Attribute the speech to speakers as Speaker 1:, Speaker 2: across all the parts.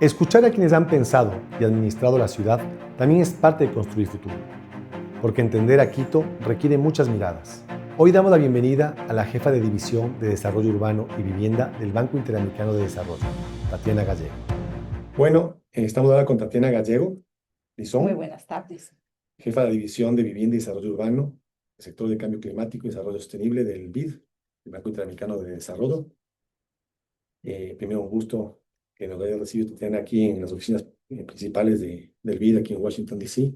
Speaker 1: Escuchar a quienes han pensado y administrado la ciudad también es parte de construir futuro, porque entender a Quito requiere muchas miradas. Hoy damos la bienvenida a la jefa de División de Desarrollo Urbano y Vivienda del Banco Interamericano de Desarrollo, Tatiana Gallego. Bueno, estamos ahora con Tatiana Gallego,
Speaker 2: Muy
Speaker 1: Lizón,
Speaker 2: buenas tardes.
Speaker 1: jefa de División de Vivienda y Desarrollo Urbano, el sector de Cambio Climático y Desarrollo Sostenible del BID, el Banco Interamericano de Desarrollo. Primero, un gusto que nos haya recibido Tatiana aquí en las oficinas principales del BID aquí en Washington, D.C.,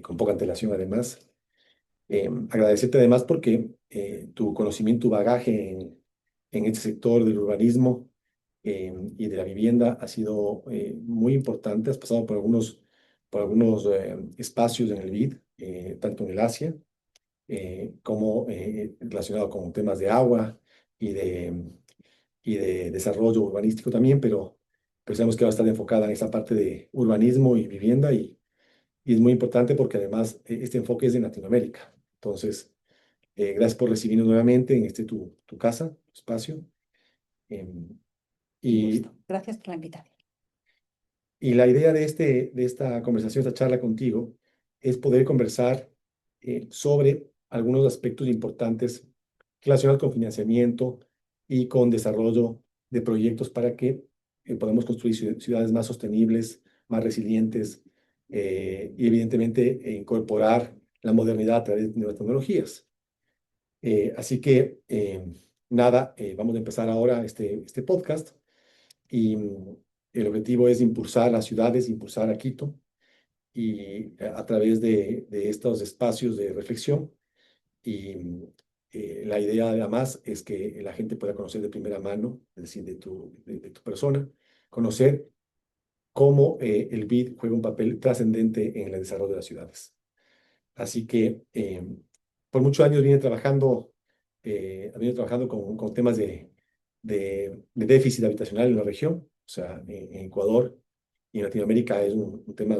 Speaker 1: con poca antelación además. Agradecerte además porque tu conocimiento, tu bagaje en este sector del urbanismo y de la vivienda ha sido muy importante. Has pasado por algunos espacios en el BID, tanto en el Asia como relacionado con temas de agua y de desarrollo urbanístico también, pero sabemos que va a estar enfocada en esa parte de urbanismo y vivienda y es muy importante porque además este enfoque es de Latinoamérica. Entonces, gracias por recibirnos nuevamente en tu casa, tu espacio. Em, y,
Speaker 2: Gracias por la invitación.
Speaker 1: y la idea de esta conversación, esta charla contigo, es poder conversar sobre algunos aspectos importantes relacionados con financiamiento y con desarrollo de proyectos para que podamos construir ciudades más sostenibles, más resilientes y evidentemente incorporar la modernidad a través de nuevas tecnologías. Así que, nada, vamos a empezar ahora este podcast y el objetivo es impulsar las ciudades, impulsar a Quito y a través de estos espacios de reflexión y la idea además es que la gente pueda conocer de primera mano, es decir, de tu persona, conocer cómo el BID juega un papel trascendente en el desarrollo de las ciudades. Así que por muchos años vine trabajando con temas de déficit habitacional en la región, o sea, en Ecuador y en Latinoamérica es un tema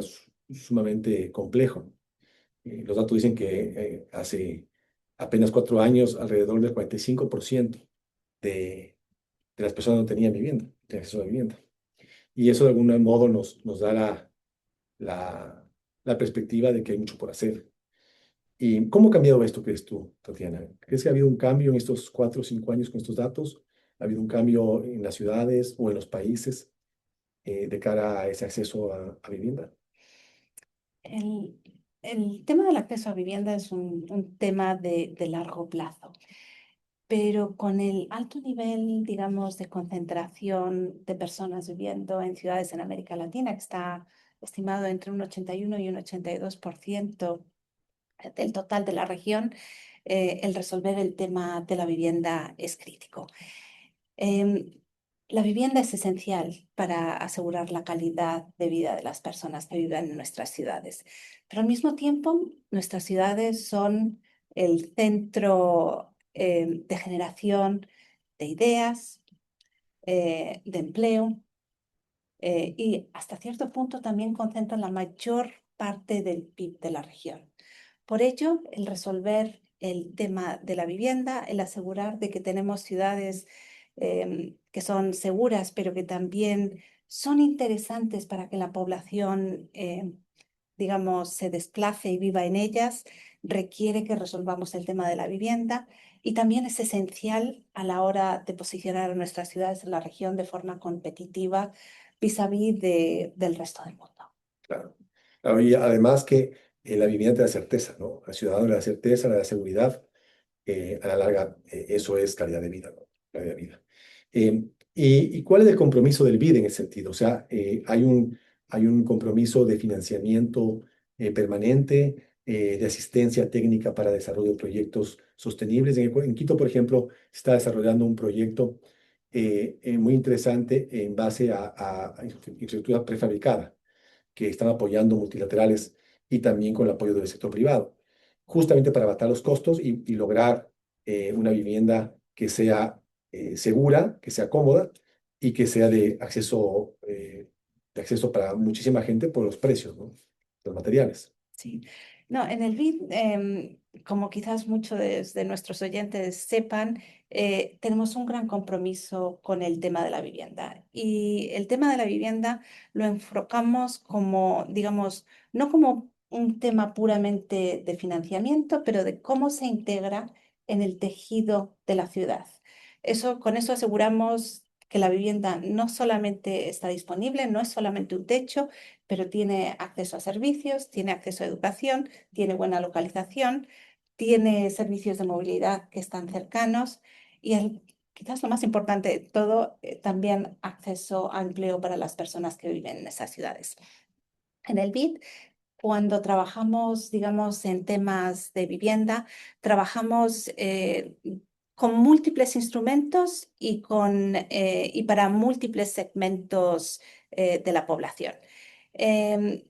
Speaker 1: sumamente complejo. Los datos dicen que hace apenas 4 años alrededor del 45% de, de las personas no tenían vivienda, no tenían acceso a vivienda. Y eso de algún modo nos da la, la perspectiva de que hay mucho por hacer. ¿Y cómo ha cambiado esto, crees tú, Tatiana? ¿Crees que ha habido un cambio en estos 4 o 5 años con estos datos? ¿Ha habido un cambio en las ciudades o en los países de cara a ese acceso a vivienda?
Speaker 2: El, el tema del acceso a vivienda es un tema de largo plazo, pero con el alto nivel, digamos, de concentración de personas viviendo en ciudades en América Latina, que está estimado entre un 81 y un 82% del total de la región, el resolver el tema de la vivienda es crítico. Em, la vivienda es esencial para asegurar la calidad de vida de las personas que viven en nuestras ciudades, pero al mismo tiempo nuestras ciudades son el centro de generación de ideas, de empleo y hasta cierto punto también concentran la mayor parte del PIB de la región. Por ello, el resolver el tema de la vivienda, el asegurar de que tenemos ciudades que son seguras, pero que también son interesantes para que la población, digamos, se desplace y viva en ellas, requiere que resolvamos el tema de la vivienda y también es esencial a la hora de posicionar a nuestras ciudades en la región de forma competitiva vis-a-vis del resto del mundo.
Speaker 1: Claro. Claro, y además que la vivienda te da certeza, ¿no? Al ciudadano le da certeza, le da seguridad. A la larga, eso es calidad de vida, ¿no? Calidad de vida. ¿Y cuál es el compromiso del BID en ese sentido? O sea, hay un compromiso de financiamiento permanente, de asistencia técnica para desarrollo de proyectos sostenibles. En Quito, por ejemplo, se está desarrollando un proyecto muy interesante en base a infraestructura prefabricada que están apoyando multilaterales y también con el apoyo del sector privado, justamente para abatar los costos y lograr una vivienda que sea segura, que sea cómoda y que sea de acceso para muchísima gente por los precios, ¿no? Los materiales.
Speaker 2: Sí. No, en el BID, como quizás muchos de nuestros oyentes sepan, tenemos un gran compromiso con el tema de la vivienda. Y el tema de la vivienda lo enfocamos como, digamos, no como un tema puramente de financiamiento, pero de cómo se integra en el tejido de la ciudad. Con eso aseguramos que la vivienda no solamente está disponible, no es solamente un techo, pero tiene acceso a servicios, tiene acceso a educación, tiene buena localización, tiene servicios de movilidad que están cercanos y quizás lo más importante de todo, también acceso a empleo para las personas que viven en esas ciudades. En el BID, cuando trabajamos, digamos, en temas de vivienda, trabajamos con múltiples instrumentos y para múltiples segmentos de la población. Em,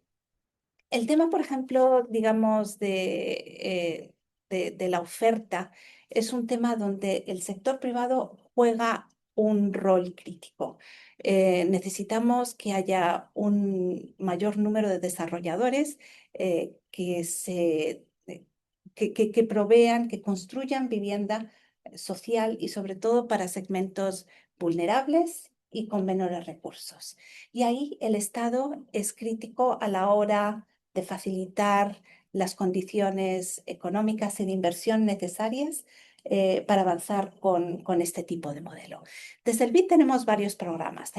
Speaker 2: el tema, por ejemplo, digamos, de la oferta es un tema donde el sector privado juega un rol crítico. Necesitamos que haya un mayor número de desarrolladores que provean, que construyan vivienda social y sobre todo para segmentos vulnerables y con menores recursos. Y ahí el Estado es crítico a la hora de facilitar las condiciones económicas y de inversión necesarias para avanzar con este tipo de modelo. Desde el BID tenemos programas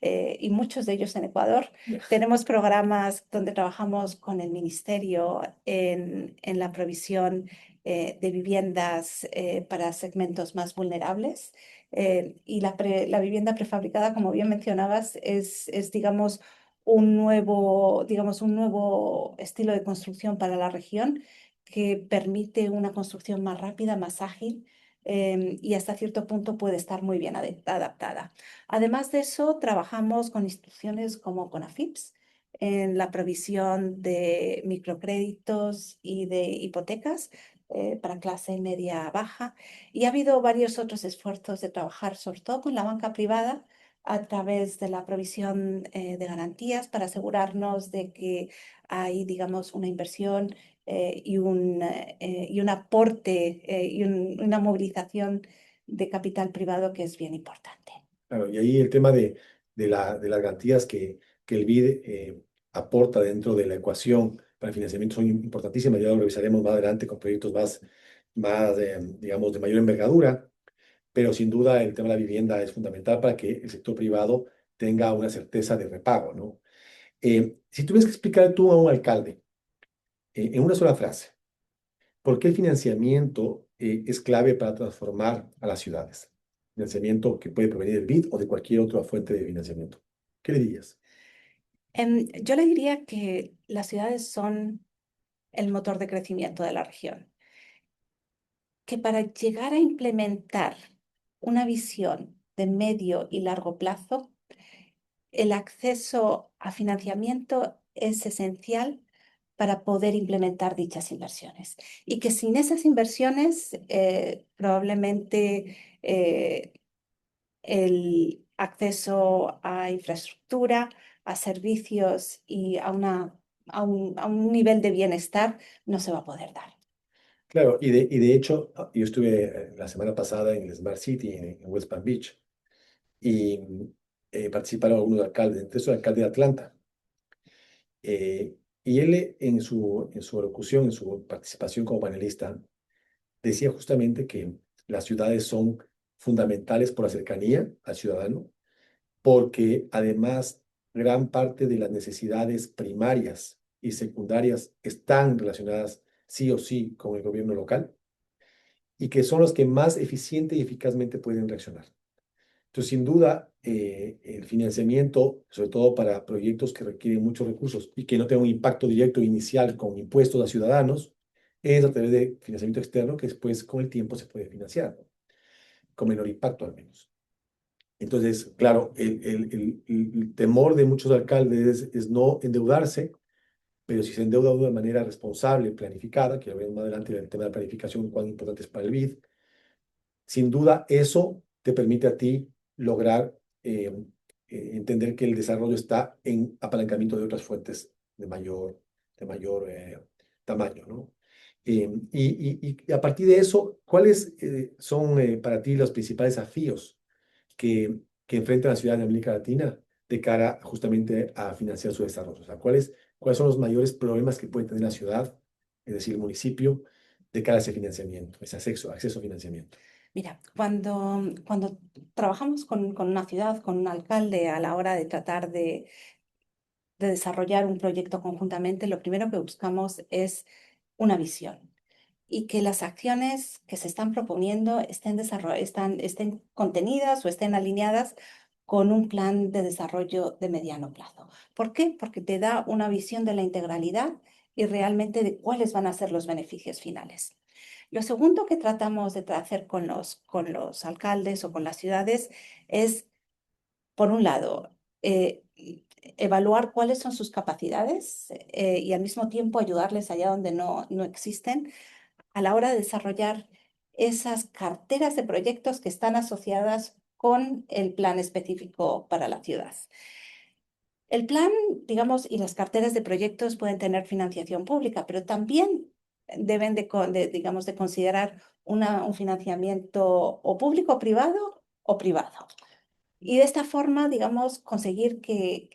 Speaker 2: y muchos de ellos en Ecuador. Tenemos programas donde trabajamos con el ministerio en la provisión de viviendas para segmentos más vulnerables. Y la vivienda prefabricada, como bien mencionabas, es, digamos, un nuevo estilo de construcción para la región que permite una construcción más rápida, más ágil y hasta cierto punto puede estar muy bien adaptada. Además de eso, trabajamos con instituciones como Conafips en la provisión de microcréditos y de hipotecas para clase media baja. Y ha habido varios otros esfuerzos de trabajar, sobre todo con la banca privada, a través de la provisión de garantías para asegurarnos de que hay, digamos, una inversión y un aporte una movilización de capital privado que es bien importante.
Speaker 1: Claro, y ahí el tema de las garantías que el BID aporta dentro de la ecuación para el financiamiento son importantísimas. Ya lo revisaremos más adelante con proyectos más digamos, de mayor envergadura, pero sin duda el tema de la vivienda es fundamental para que el sector privado tenga una certeza de repago, ¿no? Si tuvieras que explicar tú a un alcalde en una sola frase, ¿por qué el financiamiento es clave para transformar a las ciudades? Financiamiento que puede provenir del BID o de cualquier otra fuente de financiamiento. ¿Qué le dirías?
Speaker 2: Yo le diría que las ciudades son el motor de crecimiento de la región, que para llegar a implementar una visión de medio y largo plazo, el acceso a financiamiento es esencial para poder implementar dichas inversiones. Y que sin esas inversiones, probablemente el acceso a infraestructura, a servicios y a un nivel de bienestar no se va a poder dar.
Speaker 1: Claro, y de hecho, yo estuve la semana pasada en el Smart City, en West Palm Beach, y participaron algunos alcaldes, entre esos el alcalde de Atlanta. Y él en su locución, en su participación como panelista, decía justamente que las ciudades son fundamentales por la cercanía al ciudadano, porque además gran parte de las necesidades primarias y secundarias están relacionadas sí o sí con el gobierno local y que son los que más eficiente y eficazmente pueden reaccionar. Entonces, sin duda, el financiamiento, sobre todo para proyectos que requieren muchos recursos y que no tengan un impacto directo inicial con impuestos a ciudadanos, es a través de financiamiento externo que después con el tiempo se puede financiar, ¿no? Con menor impacto al menos. Entonces, claro, el temor de muchos alcaldes es no endeudarse, pero si se endeuda de una manera responsable, planificada, que veremos más adelante el tema de la planificación, cuán importante es para el BID, sin duda eso te permite a ti lograr entender que el desarrollo está en apalancamiento de otras fuentes de mayor de mayor tamaño, ¿no? Y a partir de eso, ¿cuáles son para ti los principales desafíos que enfrenta la ciudad de América Latina de cara justamente a financiar su desarrollo? O sea, ¿cuáles son los mayores problemas que puede tener la ciudad, es decir, el municipio, de cara a ese financiamiento, ese acceso a financiamiento?
Speaker 2: Mira, cuando trabajamos con una ciudad, con un alcalde, a la hora de tratar de desarrollar un proyecto conjuntamente, lo primero que buscamos es una visión y que las acciones que se están proponiendo estén contenidas o estén alineadas con un plan de desarrollo de mediano plazo. ¿Por qué? Porque te da una visión de la integralidad y realmente de cuáles van a ser los beneficios finales. Lo segundo que tratamos de hacer con los alcaldes o con las ciudades es, por un lado, evaluar cuáles son sus capacidades y al mismo tiempo ayudarles allá donde no existen a la hora de desarrollar esas carteras de proyectos que están asociadas con el plan específico para la ciudad. El plan, digamos, y las carteras de proyectos pueden tener financiación pública, pero también deben digamos, de considerar un financiamiento o público privado o privado. Y de esta forma, digamos, conseguir que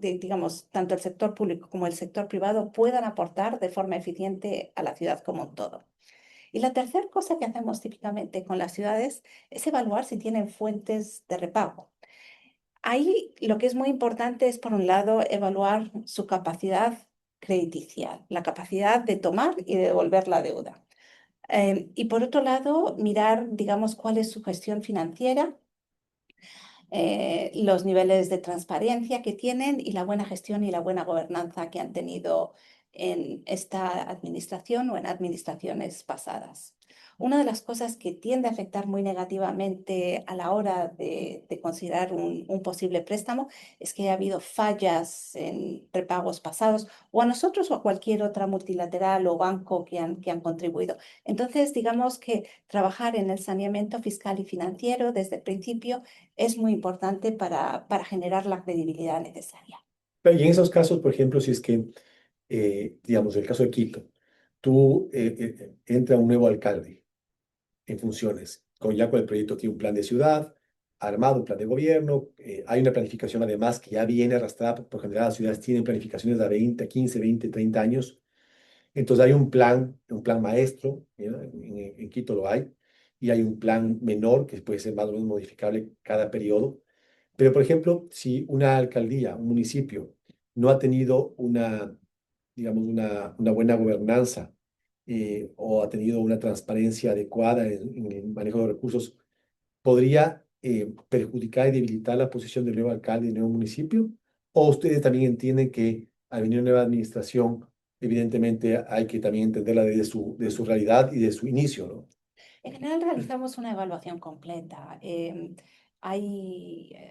Speaker 2: digamos, tanto el sector público como el sector privado puedan aportar de forma eficiente a la ciudad como un todo. Y la tercera cosa que hacemos típicamente con las ciudades es evaluar si tienen fuentes de repago. Ahí lo que es muy importante es, por un lado, evaluar su capacidad crediticia, la capacidad de tomar y de devolver la deuda. Y por otro lado, mirar, digamos, cuál es su gestión financiera, los niveles de transparencia que tienen y la buena gestión y la buena gobernanza que han tenido en esta administración o en administraciones pasadas. Una de las cosas que tiende a afectar muy negativamente a la hora de considerar un posible préstamo es que ha habido fallas en repagos pasados o a nosotros o a cualquier otra multilateral o banco que han contribuido. Entonces, digamos que trabajar en el saneamiento fiscal y financiero desde el principio es muy importante para generar la credibilidad necesaria.
Speaker 1: Pero y en esos casos, por ejemplo, si es que, digamos, el caso de Quito, tú entra un nuevo alcalde en funciones, ya con el proyecto tiene un plan de ciudad, armado un plan de gobierno, hay una planificación además que ya viene arrastrada, por general las ciudades tienen planificaciones de 20, 15, 20, 30 años, entonces hay un plan maestro, ¿ya? En Quito lo hay, y hay un plan menor que puede ser más o menos modificable cada periodo. Pero, por ejemplo, si una alcaldía, un municipio, no ha tenido digamos, una buena gobernanza o ha tenido una transparencia adecuada en el manejo de recursos, ¿podría perjudicar y debilitar la posición del nuevo alcalde y del nuevo municipio? ¿O ustedes también entienden que al venir una nueva administración, evidentemente hay que también entenderla de su realidad y de su inicio, ¿no?
Speaker 2: En general realizamos una evaluación completa.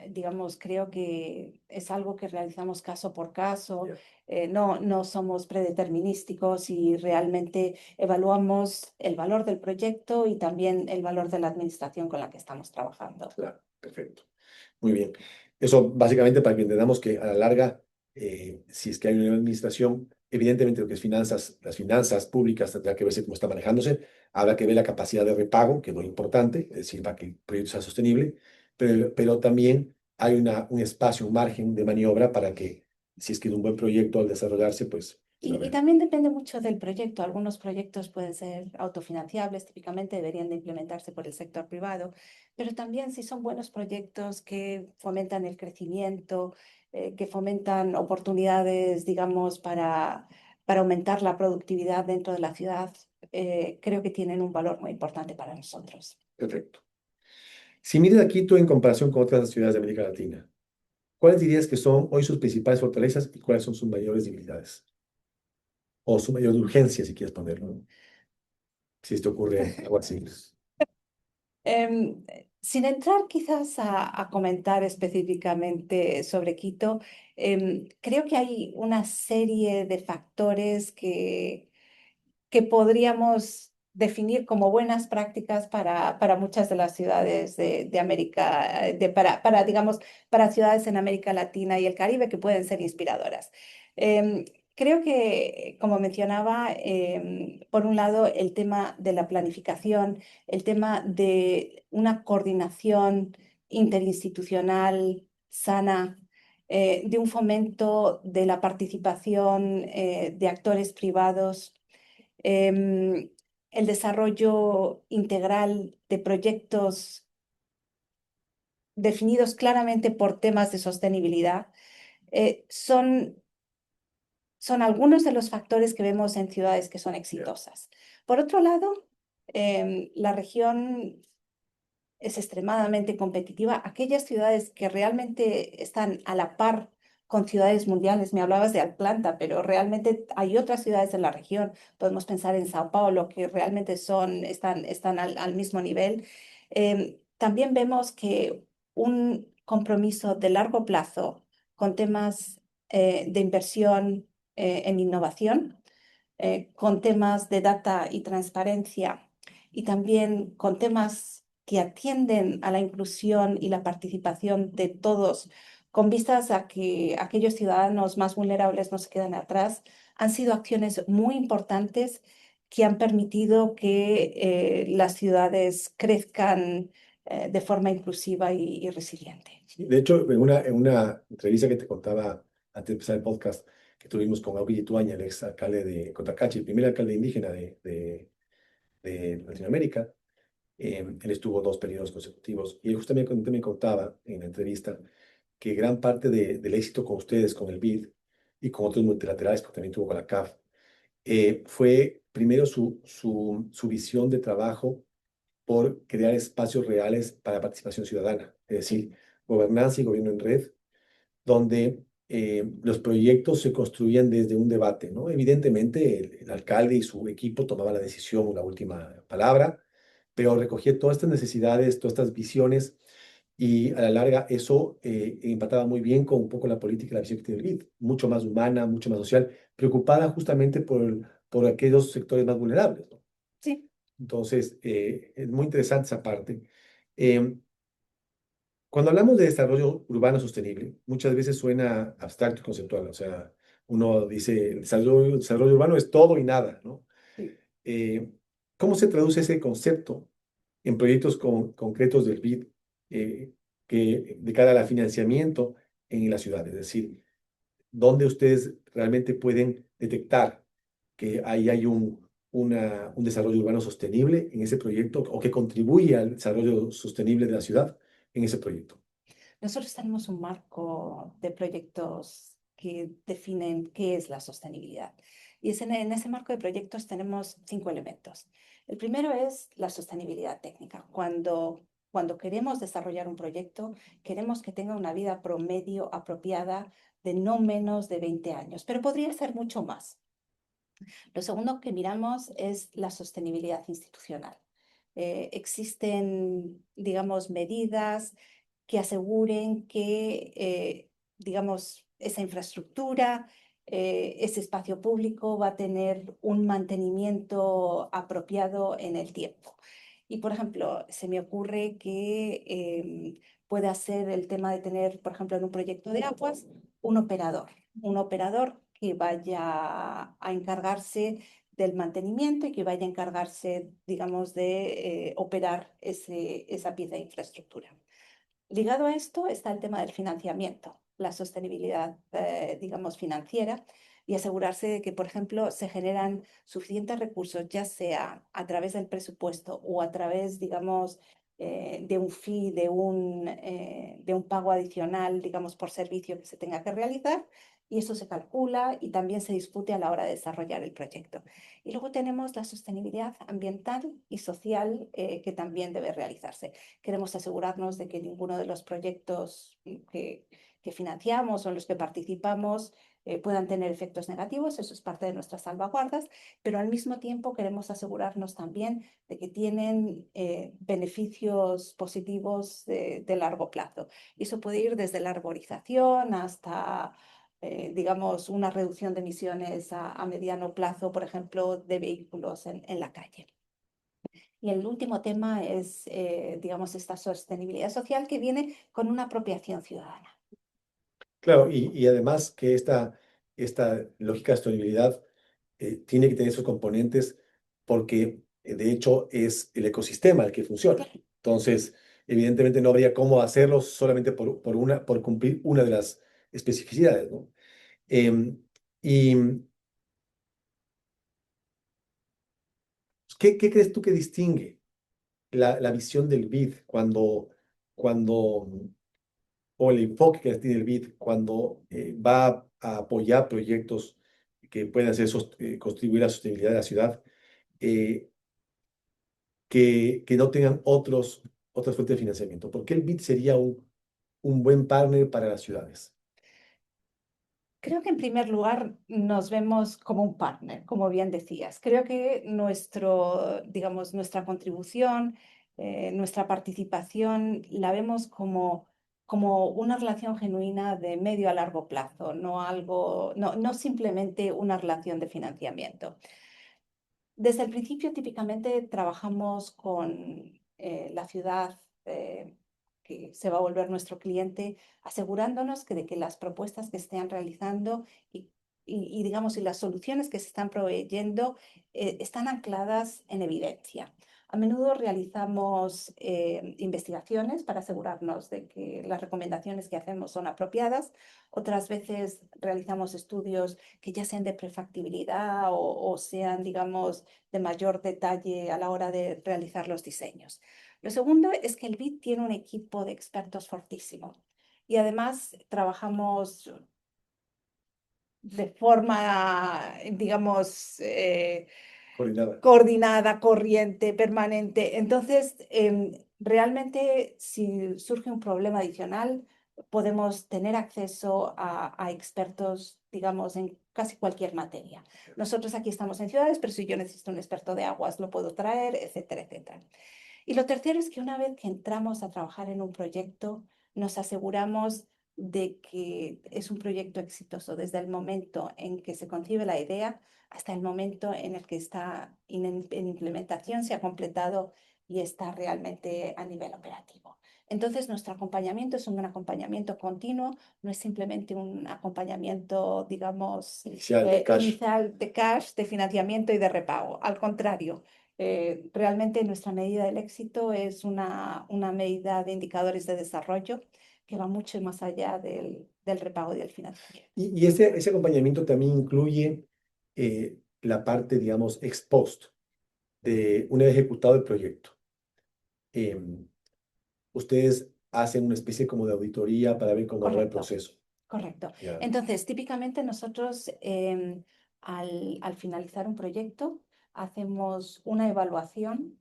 Speaker 2: Digamos, creo que es algo que realizamos caso por caso.
Speaker 1: Ya.
Speaker 2: No somos predeterminísticos y realmente evaluamos el valor del proyecto y también el valor de la administración con la que estamos trabajando.
Speaker 1: Claro, perfecto. Muy bien. Eso básicamente para que entendamos que a la larga, si es que hay una nueva administración, evidentemente lo que es finanzas, las finanzas públicas tendrá que verse cómo está manejándose, habrá que ver la capacidad de repago, que es lo importante, es decir, para que el proyecto sea sostenible, pero también hay un espacio, un margen de maniobra para que, si es que es un buen proyecto al desarrollarse, pues lo
Speaker 2: Y
Speaker 1: vean.
Speaker 2: también depende mucho del proyecto. Algunos proyectos pueden ser autofinanciables, típicamente deberían de implementarse por el sector privado, pero también si son buenos proyectos que fomentan el crecimiento, que fomentan oportunidades, digamos, para aumentar la productividad dentro de la ciudad, creo que tienen un valor muy importante para nosotros.
Speaker 1: Perfecto. Si miras a Quito en comparación con otras ciudades de América Latina, ¿cuáles dirías que son hoy sus principales fortalezas y cuáles son sus mayores debilidades? O su mayor urgencia, si quieres ponerlo, ¿no? Si esto ocurre algo así.
Speaker 2: Sin entrar quizás a comentar específicamente sobre Quito, creo que hay una serie de factores que podríamos definir como buenas prácticas para muchas de las ciudades de América, digamos, para ciudades en América Latina y el Caribe que pueden ser inspiradoras. Em, Creo que, como mencionaba, por un lado, el tema de la planificación, el tema de una coordinación interinstitucional sana, de un fomento de la participación de actores privados, em, el desarrollo integral de proyectos definidos claramente por temas de sostenibilidad, son algunos de los factores que vemos en ciudades que son exitosas. Por otro lado, la región es extremadamente competitiva. Aquellas ciudades que realmente están a la par con ciudades mundiales, me hablabas de Atlanta, pero realmente hay otras ciudades en la región. Podemos pensar en Sao Paulo, que realmente están al mismo nivel. También vemos que un compromiso de largo plazo con temas de inversión en innovación, con temas de data y transparencia y también con temas que atienden a la inclusión y la participación de todos, con vistas a que aquellos ciudadanos más vulnerables no se quedan atrás, han sido acciones muy importantes que han permitido que las ciudades crezcan de forma inclusiva y resiliente.
Speaker 1: Sí, de hecho, en una entrevista que te contaba antes de empezar el podcast, que tuvimos con Aubi Ituaña, el ex alcalde de Cotacachi, el primer alcalde indígena de Latinoamérica, él estuvo 2 periodos consecutivos y él justamente me contaba en la entrevista que gran parte del éxito con ustedes, con el BID y con otros multilaterales, porque también tuvo con la CAF, fue primero su visión de trabajo por crear espacios reales para participación ciudadana, es decir, gobernanza y gobierno en red, donde los proyectos se construían desde un debate, ¿no? Evidentemente, el alcalde y su equipo tomaban la decisión, la última palabra, pero recogía todas estas necesidades, todas estas visiones, y a la larga eso empataba muy bien con un poco la política y la visión que tiene el BID, mucho más humana, mucho más social, preocupada justamente por aquellos sectores más vulnerables, ¿no?
Speaker 2: Sí.
Speaker 1: Entonces, es muy interesante esa parte. Em, Cuando hablamos de desarrollo urbano sostenible, muchas veces suena abstracto y conceptual. O sea, uno dice, el desarrollo urbano es todo y nada, ¿no?
Speaker 2: Sí.
Speaker 1: Eh, ¿Cómo se traduce ese concepto en proyectos concretos del BID de cara al financiamiento en la ciudad? Es decir, ¿dónde ustedes realmente pueden detectar que ahí hay un desarrollo urbano sostenible en ese proyecto o que contribuye al desarrollo sostenible de la ciudad en ese proyecto?
Speaker 2: Nosotros tenemos un marco de proyectos que definen qué es la sostenibilidad. Y en ese marco de proyectos tenemos 5 elementos. El primero es la sostenibilidad técnica. Cuando queremos desarrollar un proyecto, queremos que tenga una vida promedio apropiada de no menos de 20 años, pero podría ser mucho más. Lo segundo que miramos es la sostenibilidad institucional. Existen, digamos, medidas que aseguren que, digamos, esa infraestructura, ese espacio público va a tener un mantenimiento apropiado en el tiempo. Y, por ejemplo, se me ocurre que pueda ser el tema de tener, por ejemplo, en un proyecto de aguas, un operador que vaya a encargarse del mantenimiento y que vaya a encargarse, digamos, de operar esa pieza de infraestructura. Ligado a esto está el tema del financiamiento, la sostenibilidad, digamos, financiera y asegurarse de que, por ejemplo, se generan suficientes recursos, ya sea a través del presupuesto o a través, digamos, de un fee, de un pago adicional, digamos, por servicio que se tenga que realizar. Y eso se calcula y también se discute a la hora de desarrollar el proyecto. Y luego tenemos la sostenibilidad ambiental y social que también debe realizarse. Queremos asegurarnos de que ninguno de los proyectos que financiamos o en los que participamos puedan tener efectos negativos, eso es parte de nuestras salvaguardas, pero al mismo tiempo queremos asegurarnos también de que tienen beneficios positivos de largo plazo. Y eso puede ir desde la arborización hasta, digamos, una reducción de emisiones a mediano plazo, por ejemplo, de vehículos en la calle. Y el último tema es, digamos, esta sostenibilidad social que viene con una apropiación ciudadana.
Speaker 1: Claro, y además que esta lógica de sostenibilidad tiene que tener esos componentes porque de hecho es el ecosistema el que funciona. Entonces, evidentemente no habría cómo hacerlo solamente por cumplir una de las especificidades, ¿no? Em, ¿Y qué crees tú que distingue la visión del BID cuando o el enfoque que tiene el BID cuando va a apoyar proyectos que pueden contribuir a la sostenibilidad de la ciudad, eh, que no tengan otras fuentes de financiamiento? ¿Por qué el BID sería un buen partner para las ciudades?
Speaker 2: Creo que en primer lugar nos vemos como un partner, como bien decías. Creo que digamos, nuestra contribución, nuestra participación, la vemos como una relación genuina de medio a largo plazo, no simplemente una relación de financiamiento. Desde el principio, típicamente trabajamos con la ciudad que se va a volver nuestro cliente, asegurándonos de que las propuestas que estén realizando digamos, y las soluciones que se están proveyendo están ancladas en evidencia. A menudo realizamos investigaciones para asegurarnos de que las recomendaciones que hacemos son apropiadas. Otras veces realizamos estudios que ya sean de prefactibilidad o sean, digamos, de mayor detalle a la hora de realizar los diseños. Lo segundo es que el BID tiene un equipo de expertos fortísimo y además trabajamos de forma, digamos,
Speaker 1: Coordinada.
Speaker 2: coordinada, corriente, permanente. Entonces, realmente si surge un problema adicional, podemos tener acceso a expertos, digamos, en casi cualquier materia. Nosotros aquí estamos en ciudades, pero si yo necesito un experto de aguas, lo puedo traer, etcétera, etcétera. Y lo tercero es que una vez que entramos a trabajar en un proyecto, nos aseguramos de que es un proyecto exitoso desde el momento en que se concibe la idea hasta el momento en el que está en implementación, se ha completado y está realmente a nivel operativo. Entonces, nuestro acompañamiento es un acompañamiento continuo, no es simplemente un acompañamiento, digamos, inicial de cash, de financiamiento y de repago. Al contrario, realmente nuestra medida del éxito es una medida de indicadores de desarrollo que va mucho más allá del repago y del financiamiento.
Speaker 1: Y ese acompañamiento también incluye la parte, digamos, ex post, de una vez ejecutado el proyecto. Em, Ustedes hacen una especie como de auditoría para ver cómo va el
Speaker 2: Correcto.
Speaker 1: proceso.
Speaker 2: Correcto.
Speaker 1: Ya.
Speaker 2: Entonces, típicamente nosotros al finalizar un proyecto hacemos una evaluación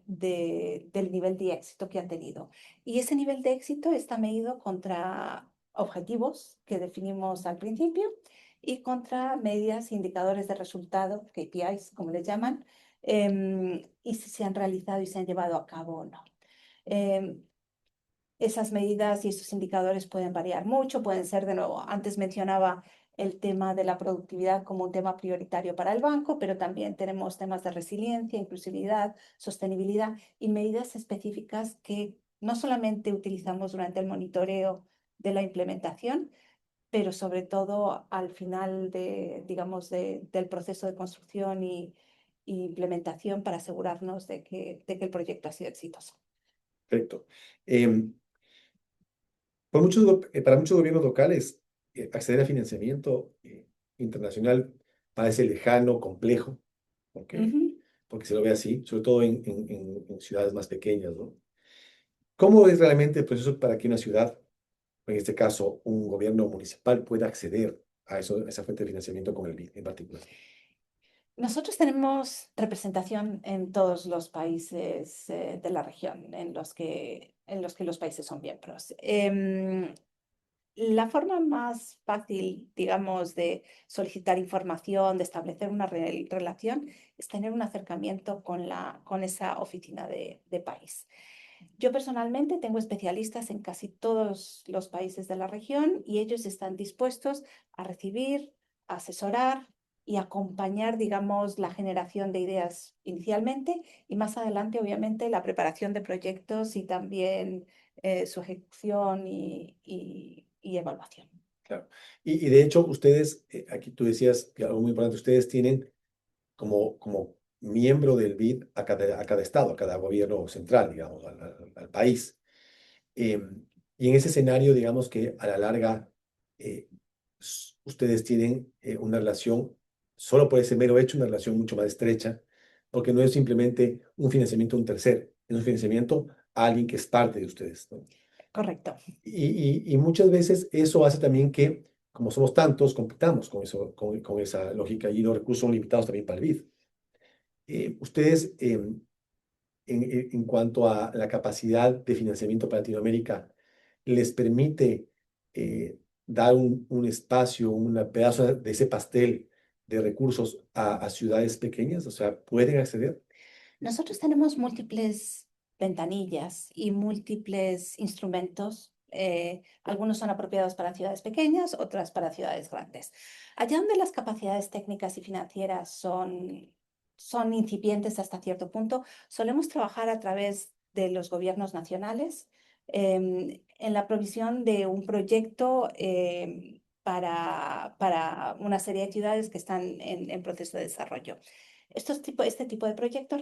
Speaker 2: del nivel de éxito que ha tenido. Y ese nivel de éxito está medido contra objetivos que definimos al principio y contra medidas, indicadores de resultado, KPIs, como les llaman, y si se han realizado y se han llevado a cabo o no. Em, Esas medidas y esos indicadores pueden variar mucho, pueden ser, de nuevo, antes mencionaba el tema de la productividad como un tema prioritario para el banco, pero también tenemos temas de resiliencia, inclusividad, sostenibilidad y medidas específicas que no solamente utilizamos durante el monitoreo de la implementación, pero sobre todo al final digamos, del proceso de construcción y implementación para asegurarnos de que el proyecto ha sido exitoso.
Speaker 1: Perfecto. Em, para muchos gobiernos locales, acceder a financiamiento internacional parece lejano, complejo, porque,
Speaker 2: Ujú.
Speaker 1: porque se lo ve así, sobre todo en ciudades más pequeñas, ¿no? ¿Cómo es realmente el proceso para que una ciudad, en este caso un gobierno municipal, pueda acceder a esa fuente de financiamiento con el BID en particular?
Speaker 2: Nosotros tenemos representación en todos los países de la región en los que los países son miembros. La forma más fácil, digamos, de solicitar información, de establecer una relación, es tener un acercamiento con esa oficina de país. Yo personalmente tengo especialistas en casi todos los países de la región y ellos están dispuestos a recibir, a asesorar y acompañar, digamos, la generación de ideas inicialmente y más adelante, obviamente, la preparación de proyectos y también su ejecución y evaluación.
Speaker 1: Claro. Y de hecho, ustedes, aquí tú decías que algo muy importante, ustedes tienen como miembro del BID a cada estado, a cada gobierno central, digamos, al país. Y en ese escenario, digamos que a la larga, eh, ustedes tienen una relación, solo por ese mero hecho, una relación mucho más estrecha, porque no es simplemente un financiamiento a un tercero, es un financiamiento a alguien que es parte de ustedes, ¿no?
Speaker 2: Correcto.
Speaker 1: Y muchas veces eso hace también que, como somos tantos, compitamos con eso, con esa lógica y los recursos son limitados también para el BID. Ustedes, en cuanto a la capacidad de financiamiento para Latinoamérica, les permite dar un espacio, un pedazo de ese pastel de recursos a ciudades pequeñas, o sea, pueden acceder.
Speaker 2: Nosotros tenemos múltiples ventanillas y múltiples instrumentos. Algunos son apropiados para ciudades pequeñas, otras para ciudades grandes. Allá donde las capacidades técnicas y financieras son incipientes hasta cierto punto, solemos trabajar a través de los gobiernos nacionales en la provisión de un proyecto para una serie de ciudades que están en proceso de desarrollo. Este tipo de proyectos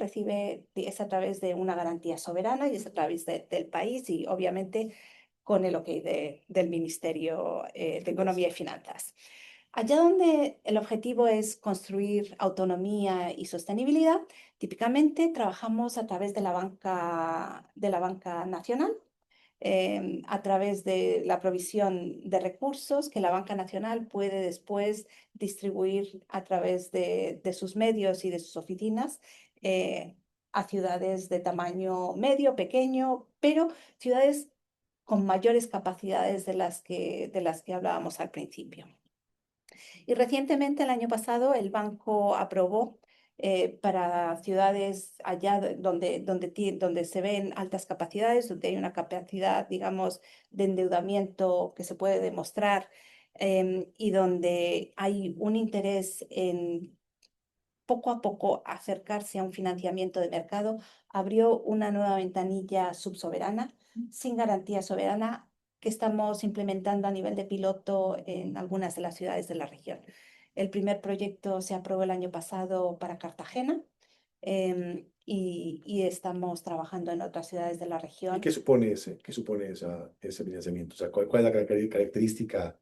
Speaker 2: es a través de una garantía soberana y es a través del país y obviamente con el OK del Ministerio de Economía y Finanzas. Allá donde el objetivo es construir autonomía y sostenibilidad, típicamente trabajamos a través de la banca nacional a través de la provisión de recursos que la banca nacional puede después distribuir a través de sus medios y de sus oficinas a ciudades de tamaño medio, pequeño, pero ciudades con mayores capacidades de las que hablábamos al principio. Y recientemente, el año pasado, el banco aprobó para ciudades allá donde se ven altas capacidades, donde hay una capacidad, digamos, de endeudamiento que se puede demostrar y donde hay un interés en poco a poco acercarse a un financiamiento de mercado, abrió una nueva ventanilla subsoberana sin garantía soberana que estamos implementando a nivel de piloto en algunas de las ciudades de la región. El primer proyecto se aprobó el año pasado para Cartagena y estamos trabajando en otras ciudades de la
Speaker 1: ¿Y
Speaker 2: región.
Speaker 1: qué supone ese financiamiento? O sea, ¿cuál es la característica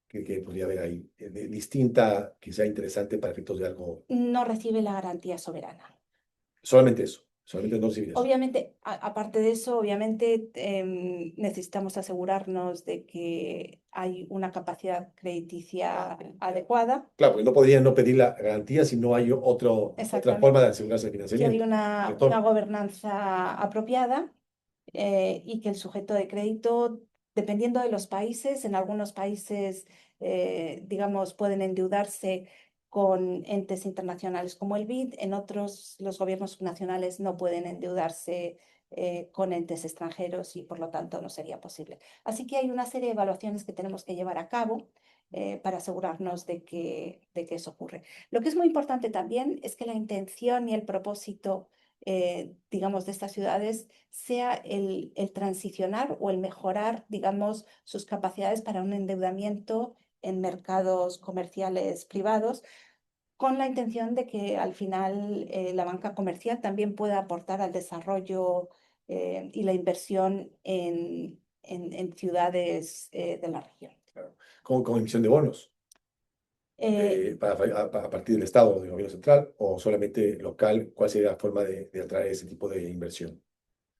Speaker 1: que podría haber ahí, distinta, que sea interesante para efectos de algo?
Speaker 2: No recibe la garantía soberana.
Speaker 1: Solamente eso, solamente no recibir eso.
Speaker 2: Obviamente, aparte de eso, obviamente necesitamos asegurarnos de que hay una capacidad crediticia adecuada.
Speaker 1: Claro, porque no podrían no pedir la garantía si no hay otra forma
Speaker 2: Exactamente.
Speaker 1: de asegurarse el
Speaker 2: Que hay
Speaker 1: financiamiento, el
Speaker 2: una
Speaker 1: retorno.
Speaker 2: gobernanza apropiada y que el sujeto de crédito, dependiendo de los países, en algunos países, digamos, pueden endeudarse con entes internacionales como el BID, en otros los gobiernos nacionales no pueden endeudarse con entes extranjeros y por lo tanto no sería posible. Así que hay una serie de evaluaciones que tenemos que llevar a cabo para asegurarnos de que eso ocurre. Lo que es muy importante también es que la intención y el propósito digamos, de estas ciudades sea el transicionar o el mejorar, digamos, sus capacidades para un endeudamiento en mercados comerciales privados, con la intención de que al final la banca comercial también pueda aportar al desarrollo y la inversión en ciudades de la región.
Speaker 1: Claro. Con emisión de bonos,
Speaker 2: Eh,
Speaker 1: a partir del Estado, del gobierno central, o solamente local, ¿cuál sería la forma de atraer ese tipo de inversión?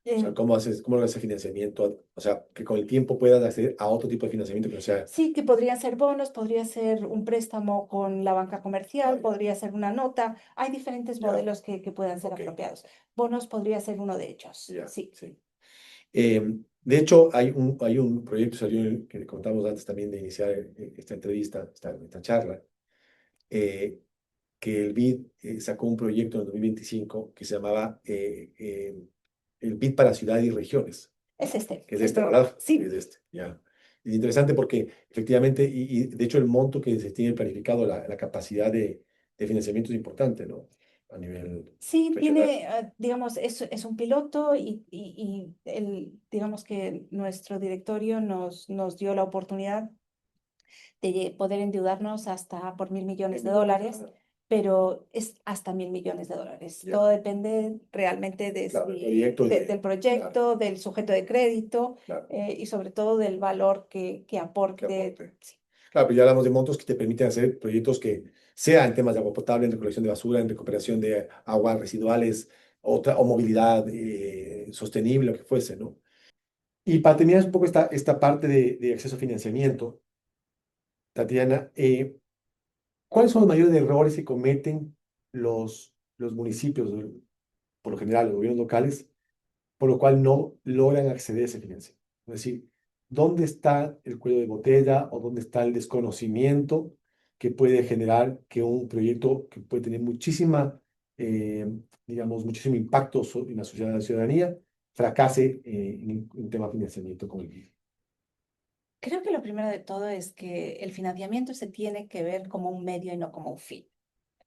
Speaker 1: O sea,
Speaker 2: eh,
Speaker 1: ¿cómo logras ese financiamiento? O sea, que con el tiempo puedas acceder a otro tipo de financiamiento que no sea...
Speaker 2: Sí, que podrían ser bonos, podría ser un préstamo con la banca
Speaker 1: Ah,
Speaker 2: comercial,
Speaker 1: ya,
Speaker 2: podría ser una nota. Hay diferentes
Speaker 1: ya,
Speaker 2: modelos que puedan ser
Speaker 1: ok,
Speaker 2: apropiados. Bonos podría ser uno de ellos,
Speaker 1: ya,
Speaker 2: sí.
Speaker 1: sí. De hecho, hay un proyecto salió que contamos antes también de iniciar esta entrevista, esta charla, eh, que el BID sacó un proyecto en el 2025 que se llamaba el BID para ciudades y regiones,
Speaker 2: Es este,
Speaker 1: que es este,
Speaker 2: esto,
Speaker 1: ¿verdad? Es
Speaker 2: sí.
Speaker 1: este, ya. Es interesante porque efectivamente, y de hecho el monto que se tiene planificado, la capacidad de financiamiento es importante, ¿no? A nivel
Speaker 2: Sí,
Speaker 1: regional.
Speaker 2: tiene, digamos, es un piloto digamos que nuestro directorio nos dio la oportunidad de poder endeudarnos hasta por 1.000 millones de dólares, pero es hasta 1.000 millones de dólares.
Speaker 1: Ya.
Speaker 2: Todo depende realmente
Speaker 1: Claro, el proyecto
Speaker 2: del proyecto, del sujeto de crédito
Speaker 1: claro,
Speaker 2: y sobre todo del valor que aporte.
Speaker 1: aporte.
Speaker 2: Sí.
Speaker 1: Claro, pero ya hablamos de montos que te permiten hacer proyectos que sean en temas de agua potable, en recolección de basura, en recuperación de aguas residuales, o movilidad sostenible, lo que fuese, ¿no? Y para terminar un poco esta parte de acceso a financiamiento, Tatiana, ¿cuáles son los mayores errores que cometen los municipios, por lo general los gobiernos locales, por lo cual no logran acceder a ese financiamiento? Es decir, ¿dónde está el cuello de botella o dónde está el desconocimiento que puede generar que un proyecto que puede tener eh, muchísimo impacto en la ciudadanía fracase en tema de financiamiento como el BID?
Speaker 2: Creo que lo primero de todo es que el financiamiento se tiene que ver como un medio y no como un fin.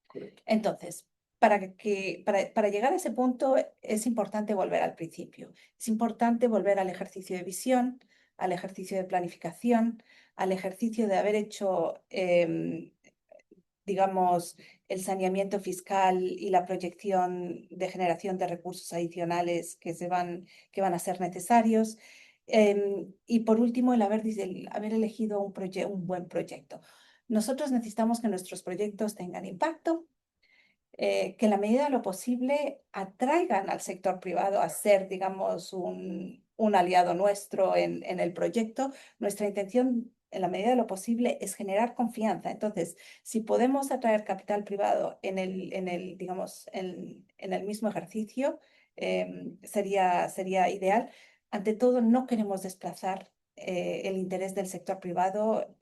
Speaker 1: Correcto.
Speaker 2: Entonces, para llegar a ese punto es importante volver al principio. Es importante volver al ejercicio de visión, al ejercicio de planificación, al ejercicio de haber hecho, digamos, el saneamiento fiscal y la proyección de generación de recursos adicionales que van a ser necesarios. Y por último, el haber elegido un buen proyecto. Nosotros necesitamos que nuestros proyectos tengan impacto, que en la medida de lo posible atraigan al sector privado a ser, digamos, un aliado nuestro en el proyecto. Nuestra intención, en la medida de lo posible, es generar confianza. Entonces, si podemos atraer capital privado digamos, en el mismo ejercicio, sería ideal. Ante todo, no queremos desplazar el interés del sector privado,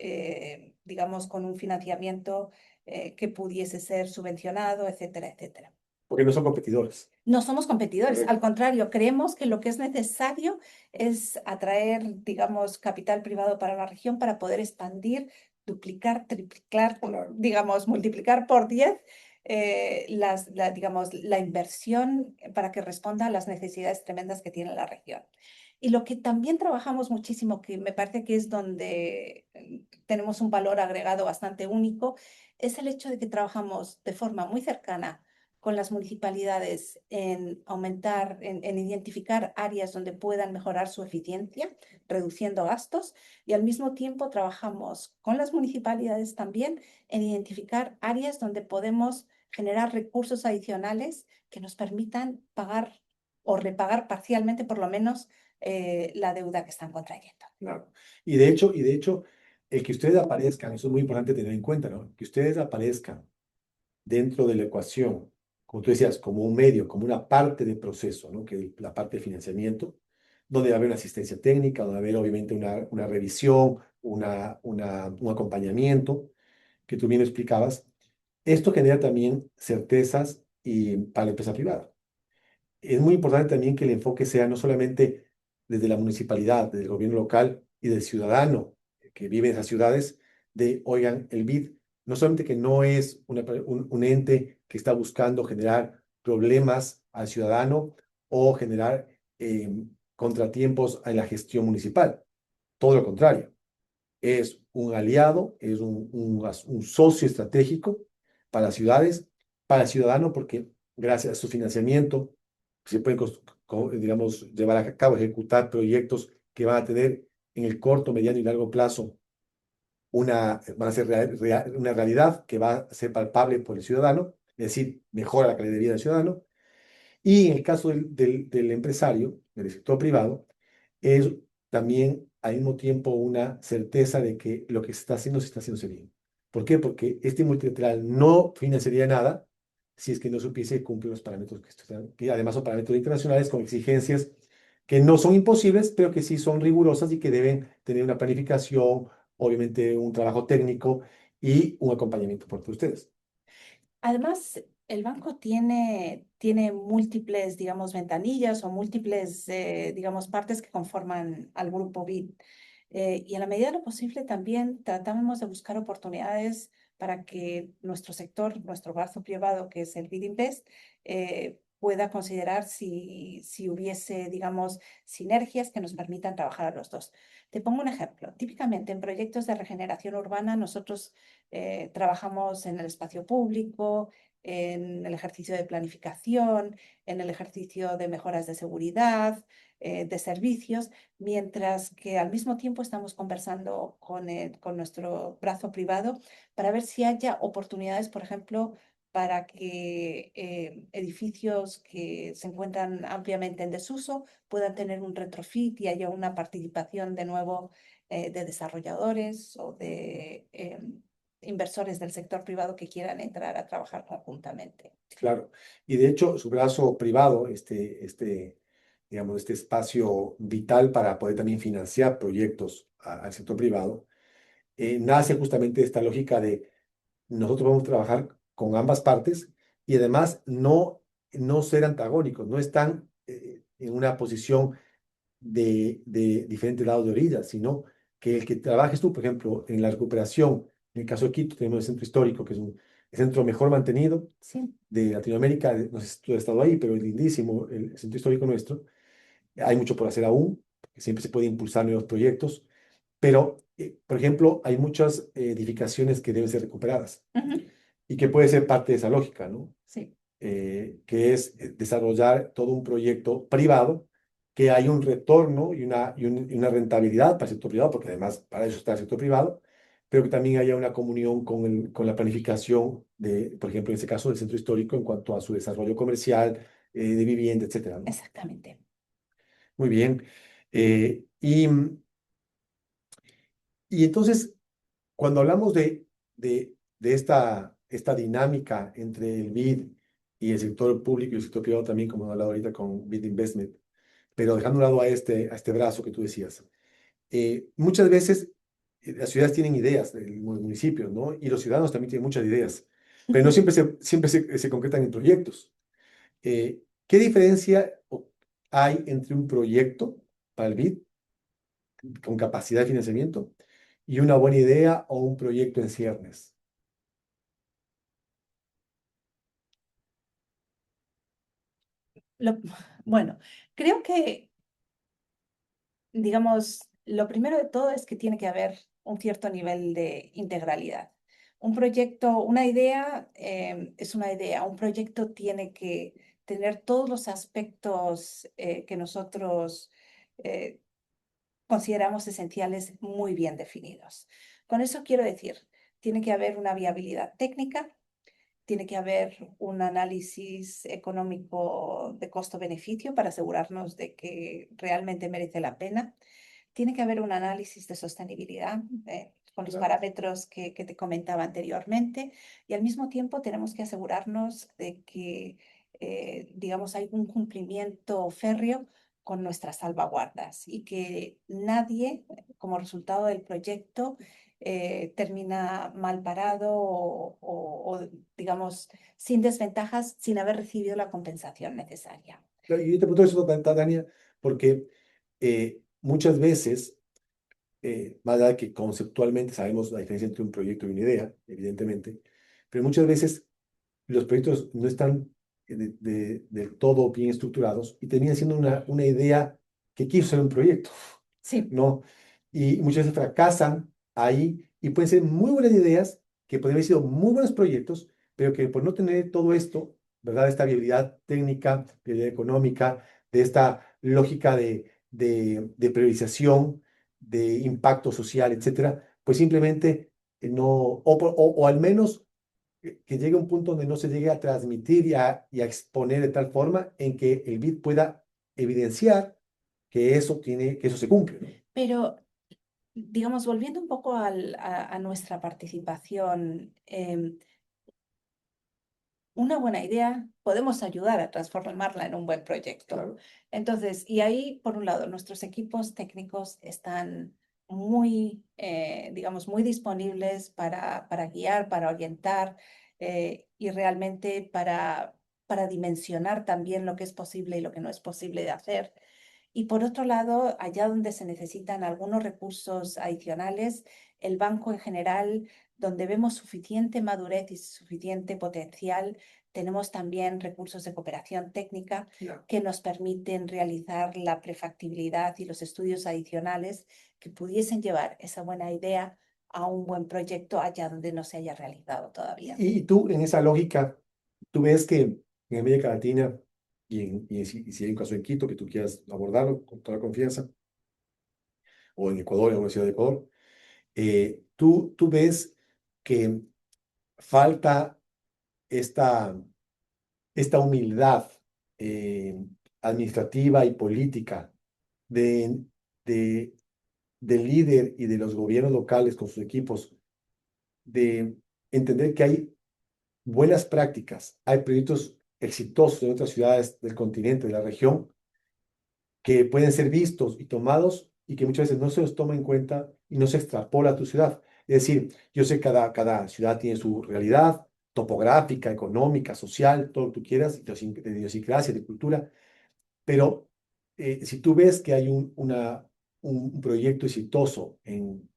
Speaker 2: digamos, con un financiamiento que pudiese ser subvencionado, etcétera, etcétera.
Speaker 1: Porque no son competidores.
Speaker 2: No somos competidores,
Speaker 1: Correcto.
Speaker 2: al contrario, creemos que lo que es necesario es atraer, digamos, capital privado para la región para poder expandir, duplicar, triplicar,
Speaker 1: Claro.
Speaker 2: digamos, multiplicar por 10 digamos, la inversión para que responda a las necesidades tremendas que tiene la región. Y lo que también trabajamos muchísimo, que me parece que es donde tenemos un valor agregado bastante único, es el hecho de que trabajamos de forma muy cercana con las municipalidades en aumentar, en identificar áreas donde puedan mejorar su eficiencia, reduciendo gastos, y al mismo tiempo trabajamos con las municipalidades también en identificar áreas donde podemos generar recursos adicionales que nos permitan pagar o repagar parcialmente, por lo menos, la deuda que están contrayendo.
Speaker 1: Claro. Y de hecho, el que ustedes aparezcan, eso es muy importante tener en cuenta, ¿no? Que ustedes aparezcan dentro de la ecuación, como tú decías, como un medio, como una parte del proceso, ¿no? Que es la parte de financiamiento, donde va a haber una asistencia técnica, donde va a haber obviamente una revisión, un acompañamiento, que tú bien explicabas. Esto genera también certezas para la empresa privada. Es muy importante también que el enfoque sea no solamente desde la municipalidad, desde el gobierno local y del ciudadano que vive en esas ciudades, oigan, el BID, no solamente que no es un ente que está buscando generar problemas al ciudadano o generar contratiempos en la gestión municipal, todo lo contrario, es un aliado, es un socio estratégico para las ciudades, para el ciudadano, porque gracias a su financiamiento se pueden, digamos, llevar a cabo, ejecutar proyectos que van a tener en el corto, mediano y largo plazo van a ser una realidad que va a ser palpable por el ciudadano, es decir, mejora la calidad de vida del ciudadano. Y en el caso del empresario, del sector privado, es también al mismo tiempo una certeza de que lo que se está haciendo bien. ¿Por qué? Porque este multilateral no financiaría nada si es que no supiese cumplir los parámetros que además son parámetros internacionales con exigencias que no son imposibles, pero que sí son rigurosas y que deben tener una planificación, obviamente un trabajo técnico y un acompañamiento por parte de ustedes.
Speaker 2: Además, el banco tiene múltiples, digamos, ventanillas o múltiples, digamos, partes que conforman al grupo BID. Y en la medida de lo posible también tratamos de buscar oportunidades para que nuestro sector, nuestro brazo privado, que es el BID Invest, pueda considerar si hubiese, digamos, sinergias que nos permitan trabajar a los dos. Te pongo un ejemplo. Típicamente en proyectos de regeneración urbana nosotros trabajamos en el espacio público, en el ejercicio de planificación, en el ejercicio de mejoras de seguridad, de servicios, mientras que al mismo tiempo estamos conversando con nuestro brazo privado para ver si haya oportunidades, por ejemplo, para que edificios que se encuentran ampliamente en desuso puedan tener un retrofit y haya una participación de nuevo de desarrolladores o de inversores del sector privado que quieran entrar a trabajar conjuntamente.
Speaker 1: Claro. Y de hecho, su brazo privado, digamos, este espacio vital para poder también financiar proyectos al sector privado, nace justamente de esta lógica de nosotros vamos a trabajar con ambas partes y además no ser antagónicos, no están en una posición de diferentes lados de orilla, sino que el que trabajes tú, por ejemplo, en la recuperación, en el caso de Quito tenemos el centro histórico, que es el centro mejor mantenido
Speaker 2: Sí.
Speaker 1: de Latinoamérica, no sé si tú has estado ahí, pero es lindísimo el centro histórico nuestro. Hay mucho por hacer aún, porque siempre se puede impulsar nuevos proyectos, pero, por ejemplo, hay muchas edificaciones que deben ser recuperadas
Speaker 2: Ujú.
Speaker 1: y que puede ser parte de esa lógica, ¿no?
Speaker 2: Sí.
Speaker 1: Que es desarrollar todo un proyecto privado, que hay un retorno y una rentabilidad para el sector privado, porque además para eso está el sector privado, pero que también haya una comunión con la planificación de, por ejemplo, en este caso del centro histórico en cuanto a su desarrollo comercial, de vivienda, etcétera, ¿no?
Speaker 2: Exactamente.
Speaker 1: Muy bien. Y entonces, cuando hablamos de esta dinámica entre el BID y el sector público y el sector privado también, como he hablado ahorita con BID Investment, pero dejando a un lado a este brazo que tú decías, muchas veces las ciudades tienen ideas, el municipio, ¿no? Y los ciudadanos también tienen muchas ideas, pero no siempre se concretan en proyectos. ¿Qué diferencia hay entre un proyecto para el BID con capacidad de financiamiento y una buena idea o un proyecto en ciernes?
Speaker 2: Lo- bueno, creo que, digamos, lo primero de todo es que tiene que haber un cierto nivel de integralidad. Un proyecto, una idea es una idea. Un proyecto tiene que tener todos los aspectos que nosotros eh, consideramos esenciales muy bien definidos. Con eso quiero decir, tiene que haber una viabilidad técnica, tiene que haber un análisis económico de costo-beneficio para asegurarnos de que realmente merece la pena. Tiene que haber un análisis de sostenibilidad con los
Speaker 1: Claro.
Speaker 2: parámetros que te comentaba anteriormente y al mismo tiempo tenemos que asegurarnos de que, digamos, hay un cumplimiento férreo con nuestras salvaguardas y que nadie, como resultado del proyecto, termina mal parado digamos, sin desventajas, sin haber recibido la compensación necesaria.
Speaker 1: Claro, y yo te pregunto eso, Tania, porque muchas veces, más allá de que conceptualmente sabemos la diferencia entre un proyecto y una idea, evidentemente, pero muchas veces los proyectos no están del todo bien estructurados y terminan siendo una idea que quiso ser un proyecto,
Speaker 2: Sí.
Speaker 1: ¿no? Y muchas veces fracasan ahí y pueden ser muy buenas ideas que podrían haber sido muy buenos proyectos, pero que por no tener todo esto, ¿verdad? Esta viabilidad técnica, viabilidad económica, de esta lógica de priorización, de impacto social, etcétera, pues simplemente no, o al menos que llegue a un punto donde no se llegue a transmitir y a exponer de tal forma en que el BID pueda evidenciar que eso se cumple, ¿no?
Speaker 2: Pero, digamos, volviendo un poco a nuestra participación, una buena idea podemos ayudar a transformarla en un buen proyecto.
Speaker 1: Claro.
Speaker 2: Entonces, y ahí, por un lado, nuestros equipos técnicos están muy, digamos, muy disponibles para guiar, para orientar y realmente para dimensionar también lo que es posible y lo que no es posible de hacer. Y por otro lado, allá donde se necesitan algunos recursos adicionales, el banco en general, donde vemos suficiente madurez y suficiente potencial, tenemos también recursos de cooperación técnica
Speaker 1: Ya.
Speaker 2: que nos permiten realizar la prefactibilidad y los estudios adicionales que pudiesen llevar esa buena idea a un buen proyecto allá donde no se haya realizado todavía.
Speaker 1: Y tú, en esa lógica, tú ves que en América Latina y si hay un caso en Quito que tú quieras abordarlo con toda confianza, o en Ecuador, en la Universidad de Ecuador, tú ves que falta esta, esta humildad eh, administrativa y política de, de, del líder y de los gobiernos locales con sus equipos, de entender que hay buenas prácticas, hay proyectos exitosos en otras ciudades del continente, de la región, que pueden ser vistos y tomados y que muchas veces no se los toma en cuenta y no se extrapola a tu ciudad. Es decir, yo sé que cada ciudad tiene su realidad topográfica, económica, social, todo lo que tú quieras, de idiosincrasia, de cultura, pero si tú ves que hay un proyecto exitoso en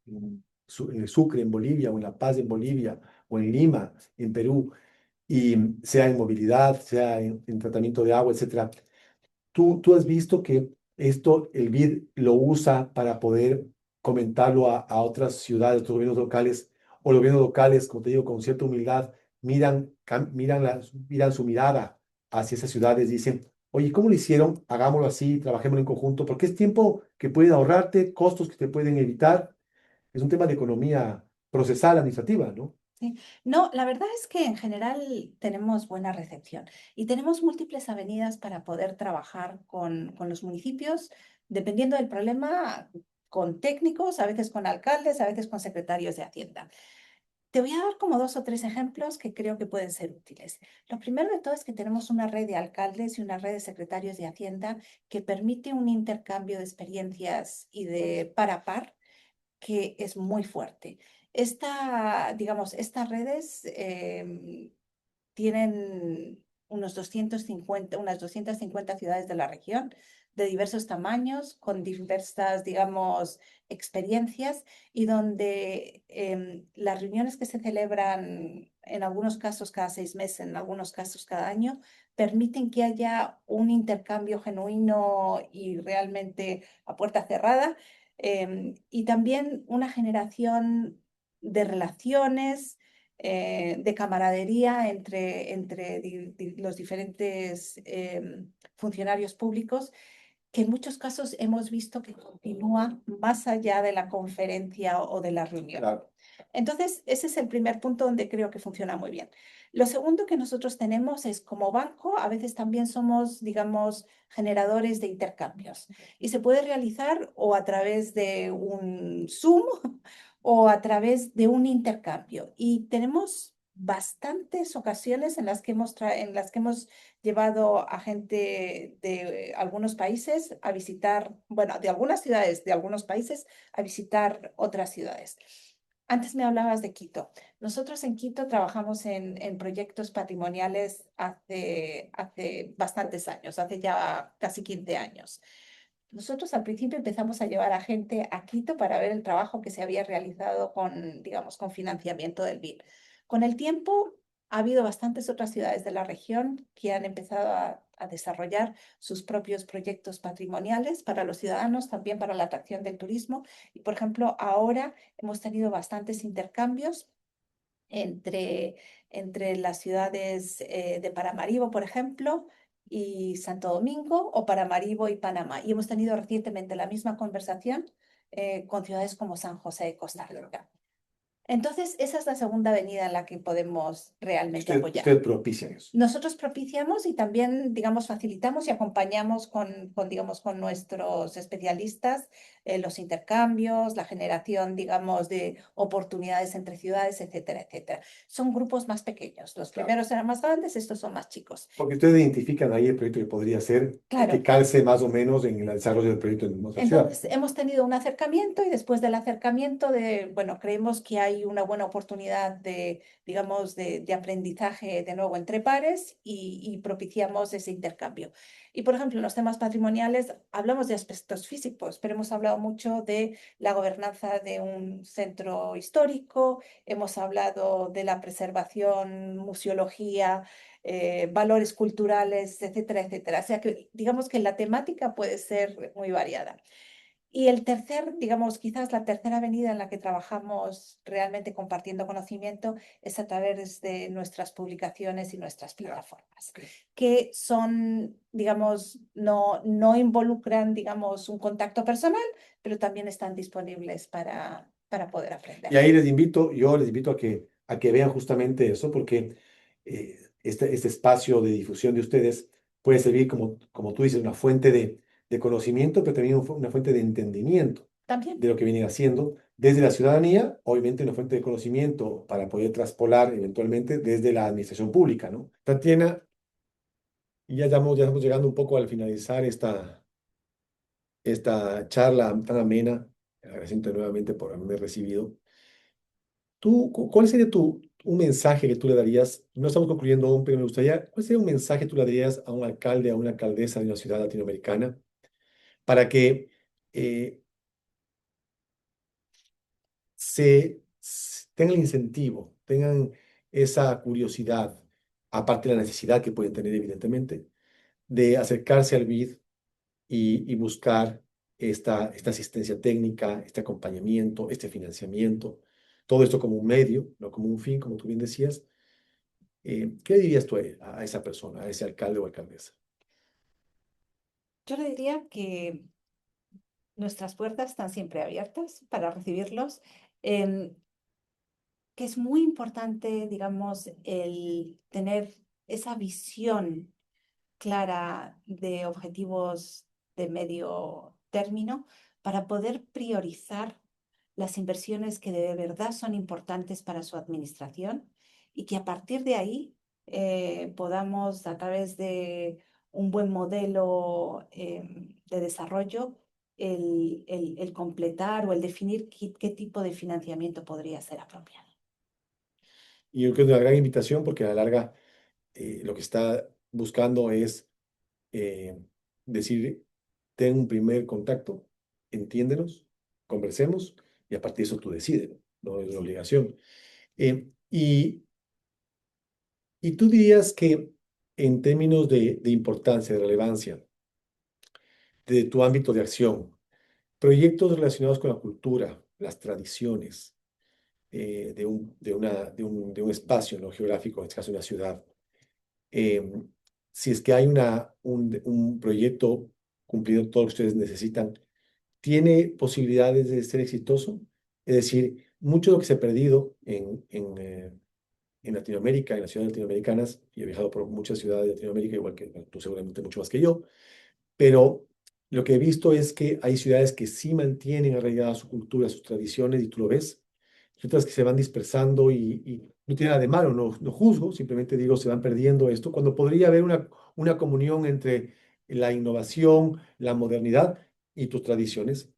Speaker 1: el Sucre, en Bolivia, o en La Paz, en Bolivia, o en Lima, en Perú, y sea en movilidad, sea en tratamiento de agua, etcétera, tú has visto que esto, el BID lo usa para poder comentarlo a otras ciudades, otros gobiernos locales, o los gobiernos locales, como te digo, con cierta humildad, miran su mirada hacia esas ciudades y dicen, oye, ¿cómo lo hicieron? Hagámoslo así, trabajémoslo en conjunto, porque es tiempo que pueden ahorrarte, costos que te pueden evitar. Es un tema de economía procesal, administrativa, ¿no?
Speaker 2: Sí. No, la verdad es que en general tenemos buena recepción y tenemos múltiples avenidas para poder trabajar con los municipios, dependiendo del problema, con técnicos, a veces con alcaldes, a veces con secretarios de Hacienda. Te voy a dar como 2 o 3 ejemplos que creo que pueden ser útiles. Lo primero de todo es que tenemos una red de alcaldes y una red de secretarios de Hacienda que permite un intercambio de experiencias y de par a par que es muy fuerte. Digamos, estas redes tienen unas 250 ciudades de la región, de diversos tamaños, con diversas, digamos, experiencias, y donde las reuniones que se celebran en algunos casos cada 6 meses, en algunos casos cada año, permiten que haya un intercambio genuino y realmente a puerta cerrada, y también una generación de relaciones, de camaradería entre los diferentes funcionarios públicos, que en muchos casos hemos visto que continúa más allá de la conferencia o de la reunión.
Speaker 1: Claro.
Speaker 2: Entonces, ese es el primer punto donde creo que funciona muy bien. Lo segundo que nosotros tenemos es, como banco, a veces también somos, digamos, generadores de intercambios, y se puede realizar o a través de un Zoom o a través de un intercambio. Y tenemos bastantes ocasiones en las que hemos llevado a gente de algunos países a visitar, bueno, de algunas ciudades de algunos países a visitar otras ciudades. Antes me hablabas de Quito. Nosotros en Quito trabajamos en proyectos patrimoniales hace bastantes años, hace ya casi 15 años. Nosotros al principio empezamos a llevar a gente a Quito para ver el trabajo que se había realizado con, digamos, con financiamiento del BID. Con el tiempo ha habido bastantes otras ciudades de la región que han empezado a desarrollar sus propios proyectos patrimoniales para los ciudadanos, también para la atracción del turismo. Y, por ejemplo, ahora hemos tenido bastantes intercambios entre, entre las ciudades de Paramaribo, por ejemplo, y Santo Domingo, o Paramaribo y Panamá. Y hemos tenido recientemente la misma conversación con ciudades como San José de Costa Rica. Entonces, esa es la segunda avenida en la que podemos realmente apoyar.
Speaker 1: Usted propicia eso.
Speaker 2: Nosotros propiciamos y también, digamos, facilitamos y acompañamos digamos, con nuestros especialistas los intercambios, la generación, digamos, de oportunidades entre ciudades, etcétera, etcétera. Son grupos más pequeños. Los
Speaker 1: Claro.
Speaker 2: primeros eran más grandes, estos son más chicos.
Speaker 1: Porque ustedes identifican ahí el proyecto que podría ser, que
Speaker 2: Claro.
Speaker 1: calce más o menos en el desarrollo del proyecto en otra ciudad.
Speaker 2: Entonces, hemos tenido un acercamiento y después del acercamiento bueno, creemos que hay hay una buena oportunidad de, digamos, de aprendizaje de nuevo entre pares y propiciamos ese intercambio. Y, por ejemplo, en los temas patrimoniales hablamos de aspectos físicos, pero hemos hablado mucho de la gobernanza de un centro histórico, hemos hablado de la preservación, museología, valores culturales, etcétera, etcétera. O sea que digamos que la temática puede ser muy variada. Y el tercer, digamos, quizás la tercera avenida en la que trabajamos realmente compartiendo conocimiento es a través de nuestras publicaciones y nuestras plataformas, que son, digamos, no involucran, digamos, un contacto personal, pero también están disponibles para poder
Speaker 1: Y
Speaker 2: aprender.
Speaker 1: ahí yo les invito a que vean justamente eso, porque este espacio de difusión de ustedes puede servir, como tú dices, una fuente de conocimiento, pero también una fuente de entendimiento
Speaker 2: También.
Speaker 1: de lo que vienen haciendo desde la ciudadanía, obviamente una fuente de conocimiento para poder traspolar eventualmente desde la administración pública, ¿no? Tatiana, y ya estamos llegando un poco al finalizar esta charla tan amena, agradeciendo nuevamente por haberme recibido. ¿Cuál sería un mensaje que tú le darías? No estamos concluyendo aún, pero me gustaría, ¿cuál sería un mensaje que tú le darías a un alcalde, a una alcaldesa de una ciudad latinoamericana para que eh, tengan el incentivo, tengan esa curiosidad, aparte de la necesidad que pueden tener, evidentemente, de acercarse al BID y buscar esta asistencia técnica, este acompañamiento, este financiamiento, todo esto como un medio, no como un fin, como tú bien decías? ¿Qué dirías tú a esa persona, a ese alcalde o alcaldesa?
Speaker 2: Yo le diría que nuestras puertas están siempre abiertas para recibirlos, em, que es muy importante, digamos, el tener esa visión clara de objetivos de medio término para poder priorizar las inversiones que de verdad son importantes para su administración y que a partir de ahí podamos, a través de un buen modelo de desarrollo, el completar o el definir qué tipo de financiamiento podría ser apropiado.
Speaker 1: Y yo creo que es una gran invitación porque a la larga lo que está buscando es eh, decir, ten un primer contacto, entiéndenos, conversemos y a partir de eso tú decides, no es una obligación. Eh, y, y tú dirías que en términos de importancia, de relevancia, de tu ámbito de acción, proyectos relacionados con la cultura, las tradiciones, de un espacio, ¿no?, geográfico, en este caso una ciudad. Eh, si es que hay un proyecto cumpliendo todo lo que ustedes necesitan, ¿tiene posibilidades de ser exitoso? Es decir, mucho de lo que se ha perdido en Latinoamérica, en las ciudades latinoamericanas, y he viajado por muchas ciudades de Latinoamérica, igual que bueno, tú seguramente mucho más que yo, pero lo que he visto es que hay ciudades que sí mantienen arraigada su cultura, sus tradiciones, y tú lo ves, y otras que se van dispersando y no tiene nada de malo, no juzgo, simplemente digo, se van perdiendo esto, cuando podría haber una comunión entre la innovación, la modernidad y tus tradiciones.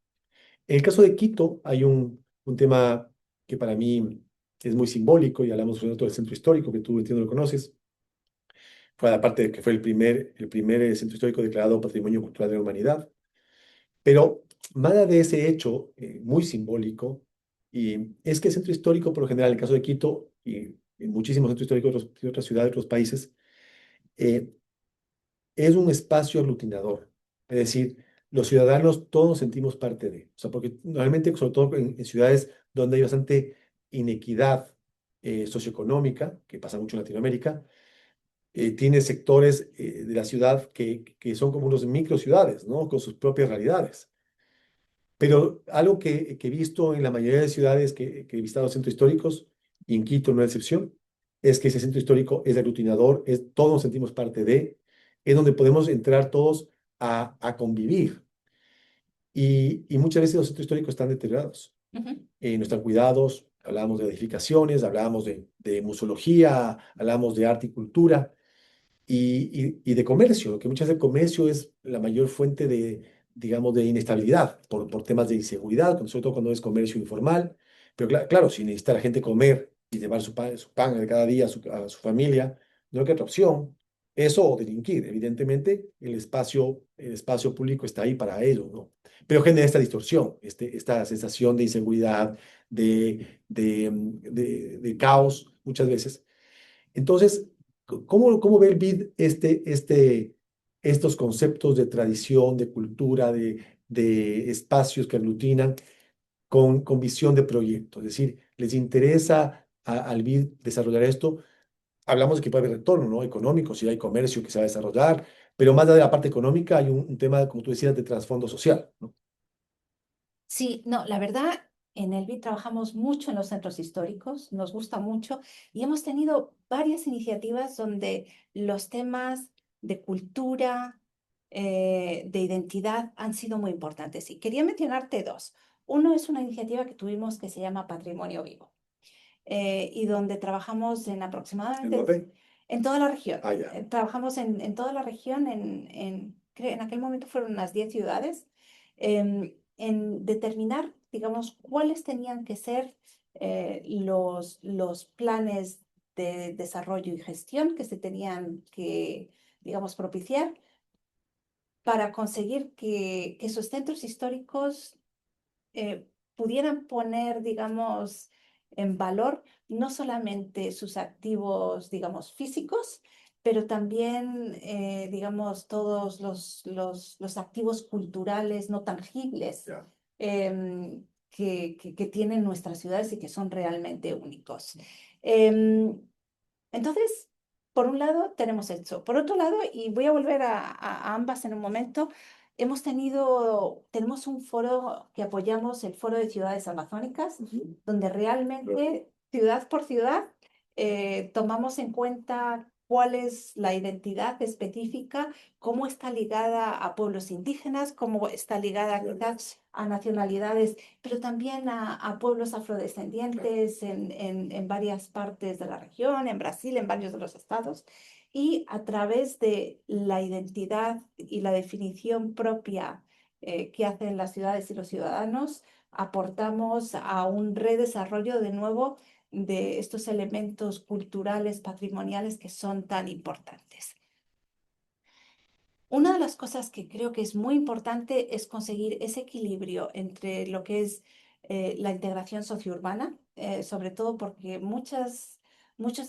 Speaker 1: En el caso de Quito hay un tema que para mí es muy simbólico, y hablamos sobre todo del centro histórico, que tú entiendo lo conoces. Fue aparte de que fue el primer centro histórico declarado Patrimonio Cultural de la Humanidad. Pero más allá de ese hecho muy simbólico, y es que el centro histórico, por lo general, en el caso de Quito y en muchísimos centros históricos de otras ciudades, de otros países, eh, es un espacio aglutinador. Es decir, los ciudadanos todos nos sentimos parte de. O sea, porque normalmente, sobre todo en ciudades donde hay bastante inequidad socioeconómica, que pasa mucho en Latinoamérica, tiene sectores de la ciudad que son como unos micro ciudades, ¿no? Con sus propias realidades. Pero algo que he visto en la mayoría de ciudades que he visitado centros históricos, y en Quito no es excepción, es que ese centro histórico es aglutinador, todos nos sentimos parte es donde podemos entrar todos a convivir. Y muchas veces los centros históricos están deteriorados,
Speaker 2: Ujú.
Speaker 1: no están cuidados, hablamos de edificaciones, hablamos de museología, hablamos de arte y cultura, y de comercio, que muchas veces el comercio es la mayor fuente digamos, de inestabilidad por temas de inseguridad, sobre todo cuando es comercio informal, Pero claro, si necesita la gente comer y llevar su pan de cada día a su familia, no hay que otra opción. Eso o delinquir. Evidentemente, el espacio público está ahí para ello, ¿no? Pero genera esta distorsión, esta sensación de inseguridad, de caos muchas veces. Entonces, ¿cómo ve el BID estos conceptos de tradición, de cultura, de espacios que aglutinan con visión de proyecto? Es decir, ¿les interesa al BID desarrollar esto? Hablamos de que puede haber retorno, ¿no? Económico, si hay comercio que se va a desarrollar, pero más allá de la parte económica hay un tema, como tú decías, de trasfondo social, ¿no?
Speaker 2: Sí, no, la verdad, en el BID trabajamos mucho en los centros históricos, nos gusta mucho y hemos tenido varias iniciativas donde los temas de cultura, de identidad han sido muy importantes. Y quería mencionarte dos. Uno es una iniciativa que tuvimos que se llama Patrimonio Vivo y donde trabajamos en
Speaker 1: ¿En
Speaker 2: aproximadamente
Speaker 1: dónde?
Speaker 2: en toda la región.
Speaker 1: Ah, ya.
Speaker 2: Trabajamos en toda la región, en aquel momento fueron unas 10 ciudades, en determinar, digamos, cuáles tenían que ser los planes de desarrollo y gestión que se tenían que, digamos, propiciar para conseguir que esos centros históricos pudieran poner, digamos, en valor no solamente sus activos, digamos, físicos, pero también, digamos, todos los activos culturales no tangibles
Speaker 1: Ya.
Speaker 2: que tienen nuestras ciudades y que son realmente únicos. Em, entonces, por un lado, tenemos eso. Por otro lado, y voy a volver a ambas en un momento, tenemos un foro que apoyamos, el Foro de Ciudades Amazónicas, donde realmente, ciudad por ciudad, tomamos en cuenta cuál es la identidad específica, cómo está ligada a pueblos indígenas, cómo está ligada quizás a nacionalidades, pero también a pueblos afrodescendientes en varias partes de la región, en Brasil, en varios de los estados. Y a través de la identidad y la definición propia que hacen las ciudades y los ciudadanos, aportamos a un redesarrollo de nuevo de estos elementos culturales, patrimoniales que son tan importantes. Una de las cosas que creo que es muy importante es conseguir ese equilibrio entre lo que es la integración sociourbana, sobre todo porque muchos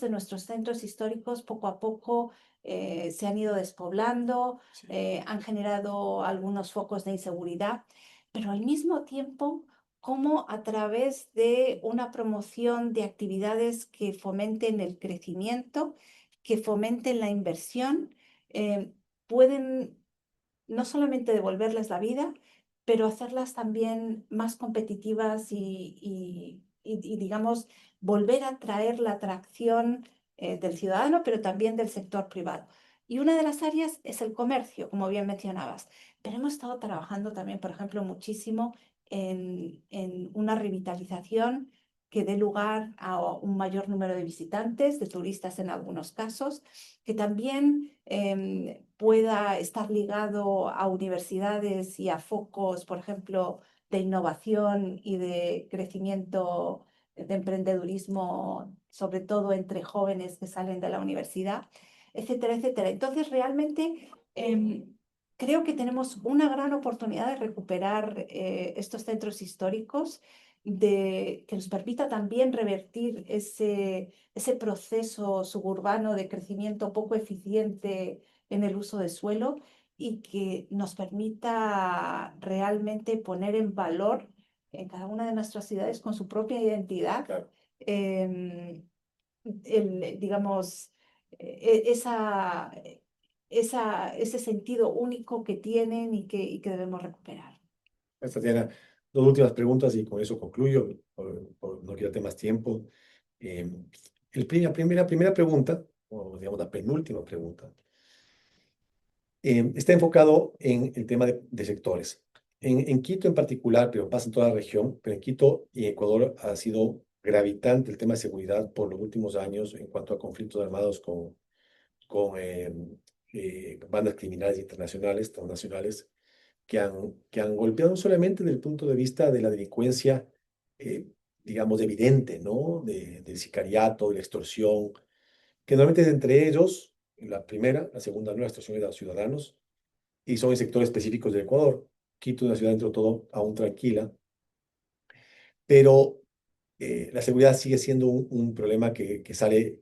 Speaker 2: de nuestros centros históricos poco a poco se han ido despoblando,
Speaker 1: Sí.
Speaker 2: Han generado algunos focos de inseguridad, pero al mismo tiempo, como a través de una promoción de actividades que fomenten el crecimiento, que fomenten la inversión, pueden no solamente devolverles la vida, pero hacerlas también más competitivas digamos, volver a traer la atracción del ciudadano, pero también del sector privado. Y una de las áreas es el comercio, como bien mencionabas. Pero hemos estado trabajando también, por ejemplo, muchísimo en una revitalización que dé lugar a un mayor número de visitantes, de turistas en algunos casos, que también pueda estar ligado a universidades y a focos, por ejemplo, de innovación y de crecimiento de emprendedurismo, sobre todo entre jóvenes que salen de la universidad, etcétera, etcétera. Entonces, realmente creo que tenemos una gran oportunidad de recuperar estos centros históricos, que nos permita también revertir ese proceso suburbano de crecimiento poco eficiente en el uso de suelo y que nos permita realmente poner en valor en cada una de nuestras ciudades con su propia identidad,
Speaker 1: Claro.
Speaker 2: em, digamos, ese sentido único que tienen y que debemos recuperar.
Speaker 1: Tatiana, dos últimas preguntas y con eso concluyo, por no quitarte más tiempo. Eh, la primera pregunta, o digamos la penúltima pregunta, está enfocado en el tema de sectores. En Quito en particular, pero pasa en toda la región, pero en Quito y Ecuador ha sido gravitante el tema de seguridad por los últimos años en cuanto a conflictos armados con bandas criminales internacionales, transnacionales, que han golpeado no solamente desde el punto de vista de la delincuencia digamos, evidente, ¿no? Del sicariato, de la extorsión, que normalmente es entre ellos, la primera, la segunda no, la extorsión es de los ciudadanos, y son en sectores específicos del Ecuador. Quito es una ciudad dentro de todo aún tranquila, pero la seguridad sigue siendo un problema que sale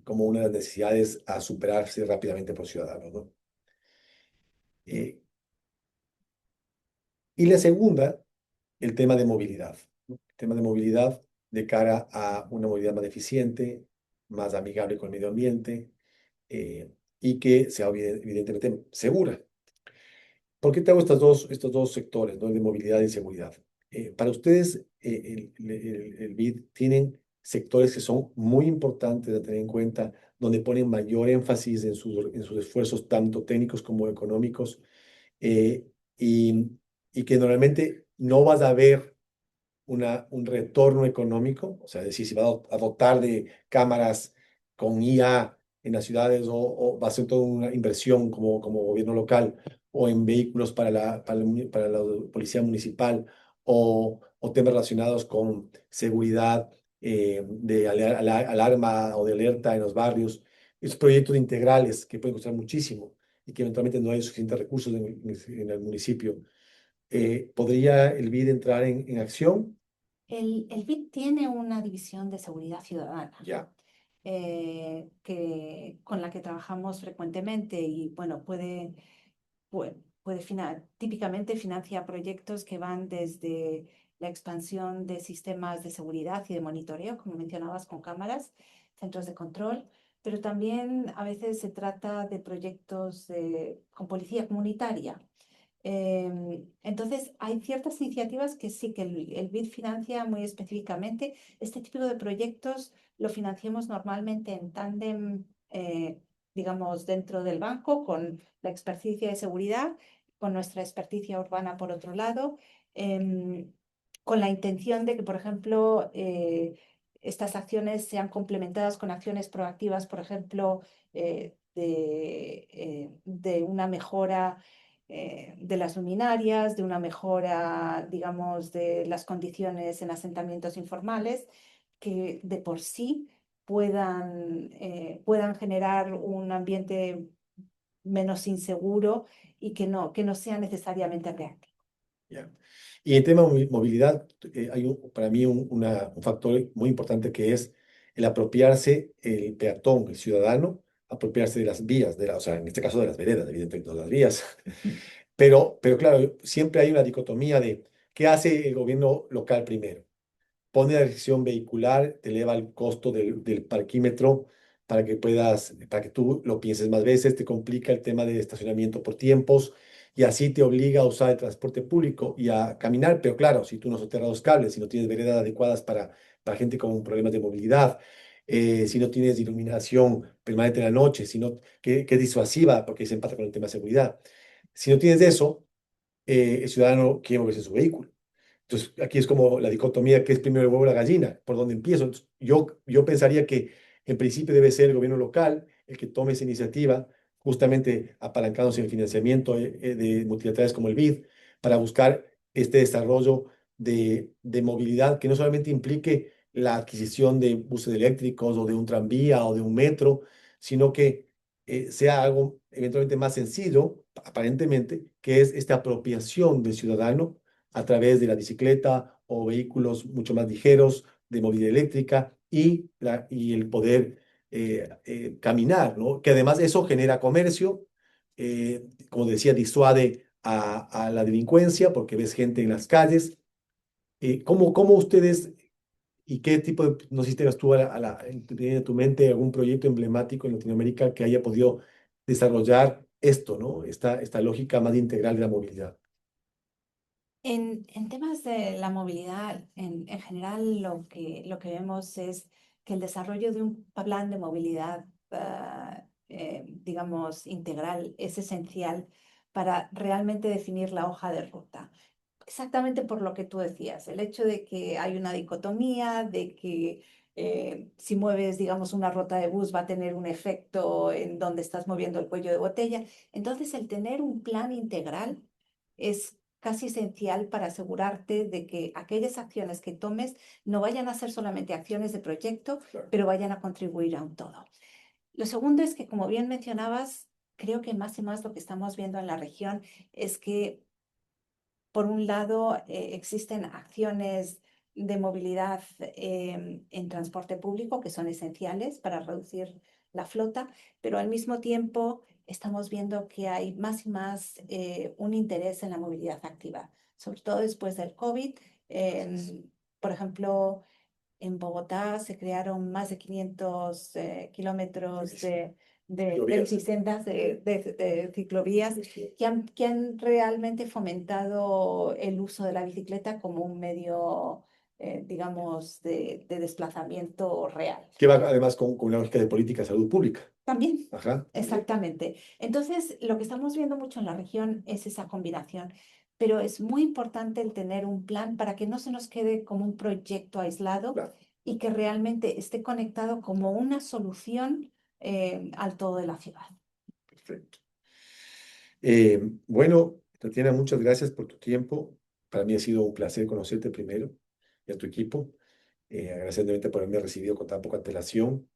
Speaker 1: como una de las necesidades a superarse rápidamente por ciudadanos, ¿no? Eh, y la segunda, el tema de movilidad, ¿no? El tema de movilidad de cara a una movilidad más eficiente, más amigable con el medio ambiente y que sea evidentemente segura. ¿Por qué te hago estos dos sectores, ¿no? De movilidad y seguridad? Para ustedes, el BID tienen sectores que son muy importantes de tener en cuenta, donde ponen mayor énfasis en sus esfuerzos, tanto técnicos como económicos, eh, y, y que normalmente no vas a ver un retorno económico, o sea, es decir, si va a dotar de cámaras con IA en las ciudades o va a ser toda una inversión como gobierno local o en vehículos para la policía municipal o temas relacionados con seguridad de alarma o de alerta en los barrios. Esos proyectos integrales que pueden costar muchísimo y que eventualmente no hay suficientes recursos en el municipio. ¿Podría el BID entrar en acción?
Speaker 2: El BID tiene una división de seguridad ciudadana
Speaker 1: Ya,
Speaker 2: con la que trabajamos frecuentemente y bueno, típicamente financia proyectos que van desde la expansión de sistemas de seguridad y de monitoreo, como mencionabas, con cámaras, centros de control, pero también a veces se trata de proyectos con policía comunitaria. Entonces, hay ciertas iniciativas que sí que el BID financia muy específicamente. Este tipo de proyectos lo financiamos normalmente en tándem, digamos, dentro del banco, con la experticia de seguridad, con nuestra experticia urbana por otro lado, em, con la intención de que, por ejemplo, estas acciones sean complementadas con acciones proactivas, por ejemplo, de una mejora de las luminarias, de una mejora, digamos, de las condiciones en asentamientos informales, que de por sí puedan generar un ambiente menos inseguro y que no sea necesariamente reactivo.
Speaker 1: ya. Y en tema de movilidad, hay para mí un factor muy importante que es el apropiarse, el peatón, el ciudadano, apropiarse de las vías, o sea, en este caso de las veredas, evidentemente, no de las vías. Pero claro, siempre hay una dicotomía de qué hace el gobierno local primero. Pone la restricción vehicular, te eleva el costo del parquímetro para que tú lo pienses más veces, te complica el tema de estacionamiento por tiempos y así te obliga a usar el transporte público y a caminar. Pero claro, si tú no soterras los cables, si no tienes veredas adecuadas para gente con problemas de movilidad, si no tienes iluminación permanente en la noche, que es disuasiva porque se empata con el tema de seguridad. Si no tienes eso, el ciudadano quiere moverse en su vehículo. Entonces, aquí es como la dicotomía que es primero el huevo o la gallina, por dónde empiezo. Entonces, yo pensaría que en principio debe ser el gobierno local el que tome esa iniciativa, justamente apalancándose en el financiamiento de multilaterales como el BID, para buscar este desarrollo de movilidad que no solamente implique la adquisición de buses eléctricos o de un tranvía o de un metro, sino que sea algo eventualmente más sencillo, aparentemente, que es esta apropiación del ciudadano a través de la bicicleta o vehículos mucho más ligeros de movilidad eléctrica y el poder caminar, ¿no? Que además eso genera comercio, como decía, disuade a la delincuencia porque ves gente en las calles. ¿Cómo ustedes y qué tipo de, no sé si tengas tú en tu mente algún proyecto emblemático en Latinoamérica que haya podido desarrollar esto, ¿no? Esta lógica más integral de la movilidad.
Speaker 2: En temas de la movilidad, en general lo que vemos es que el desarrollo de un plan de movilidad, digamos, integral es esencial para realmente definir la hoja de ruta. Exactamente por lo que tú decías, el hecho de que hay una dicotomía, de que si mueves, digamos, una ruta de bus va a tener un efecto en donde estás moviendo el cuello de botella. Entonces, el tener un plan integral es casi esencial para asegurarte de que aquellas acciones que tomes no vayan a ser solamente acciones de proyecto,
Speaker 1: Claro.
Speaker 2: pero vayan a contribuir a un todo. Lo segundo es que, como bien mencionabas, creo que más y más lo que estamos viendo en la región es que, por un lado, existen acciones de movilidad en transporte público que son esenciales para reducir la flota, pero al mismo tiempo estamos viendo que hay más y más un interés en la movilidad activa, sobre todo después del COVID. Por ejemplo, en Bogotá se crearon más de 500 kilómetros de
Speaker 1: Ciclovías.
Speaker 2: bicisendas, de ciclovías, que han realmente fomentado el uso de la bicicleta como un medio, digamos, de desplazamiento real.
Speaker 1: Que va además con una lógica de política de salud pública.
Speaker 2: También,
Speaker 1: Ajá.
Speaker 2: exactamente. Entonces, lo que estamos viendo mucho en la región es esa combinación, pero es muy importante el tener un plan para que no se nos quede como un proyecto aislado
Speaker 1: Claro.
Speaker 2: y que realmente esté conectado como una solución al todo de la ciudad.
Speaker 1: Perfecto. Bueno, Tatiana, muchas gracias por tu tiempo. Para mí ha sido un placer conocerte primero y a tu equipo. Agradecerte por haberme recibido con tan poca antelación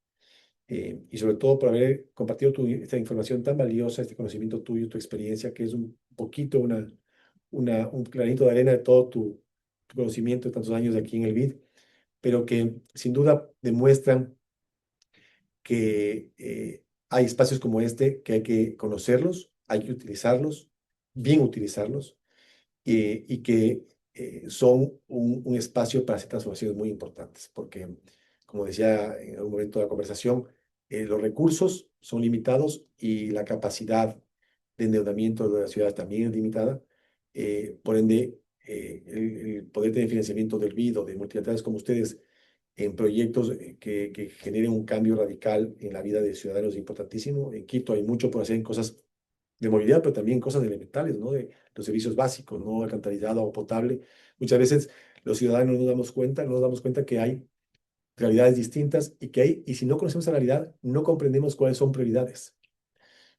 Speaker 1: y sobre todo por haber compartido esta información tan valiosa, este conocimiento tuyo, tu experiencia, que es un poquito un granito de arena de todo tu conocimiento de tantos años de aquí en el BID, pero que sin duda demuestran que hay espacios como este que hay que conocerlos, hay que utilizarlos, bien utilizarlos, y que son un espacio para hacer transformaciones muy importantes, porque, como decía en algún momento de la conversación, los recursos son limitados y la capacidad de endeudamiento de la ciudad también es limitada. Por ende, el poder de financiamiento del BID o de multilaterales como ustedes en proyectos que generen un cambio radical en la vida de ciudadanos es importantísimo. En Quito hay mucho por hacer en cosas de movilidad, pero también cosas elementales, ¿no? De los servicios básicos, ¿no? Alcantarillado, agua potable. Muchas veces los ciudadanos no nos damos cuenta que hay realidades distintas y si no conocemos esa realidad, no comprendemos cuáles son prioridades.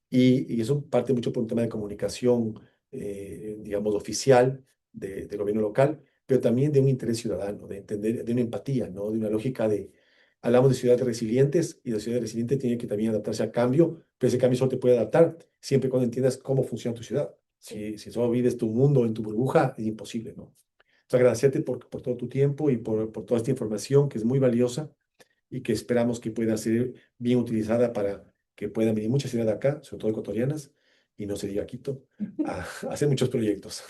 Speaker 1: Y eso parte mucho por un tema de comunicación, digamos, oficial del gobierno local, pero también de un interés ciudadano, de entender, de una empatía, ¿no? De una lógica de, hablamos de ciudades resilientes y la ciudad resiliente tiene que también adaptarse al cambio, pero ese cambio solo te puede adaptar siempre y cuando entiendas cómo funciona tu ciudad. Si solo vives tu mundo en tu burbuja, es imposible, ¿no? Entonces, agradecerte por todo tu tiempo y por toda esta información que es muy valiosa y que esperamos que pueda ser bien utilizada para que puedan venir muchas ciudades de acá, sobre todo ecuatorianas, y no se diga Quito, a hacer muchos proyectos.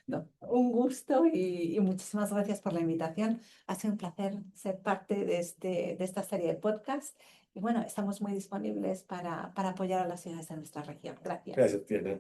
Speaker 2: No, un gusto y muchísimas gracias por la invitación. Ha sido un placer ser parte de esta serie de podcast. Y bueno, estamos muy disponibles para apoyar a las ciudades de nuestra región. Gracias.
Speaker 1: Gracias, Tiana.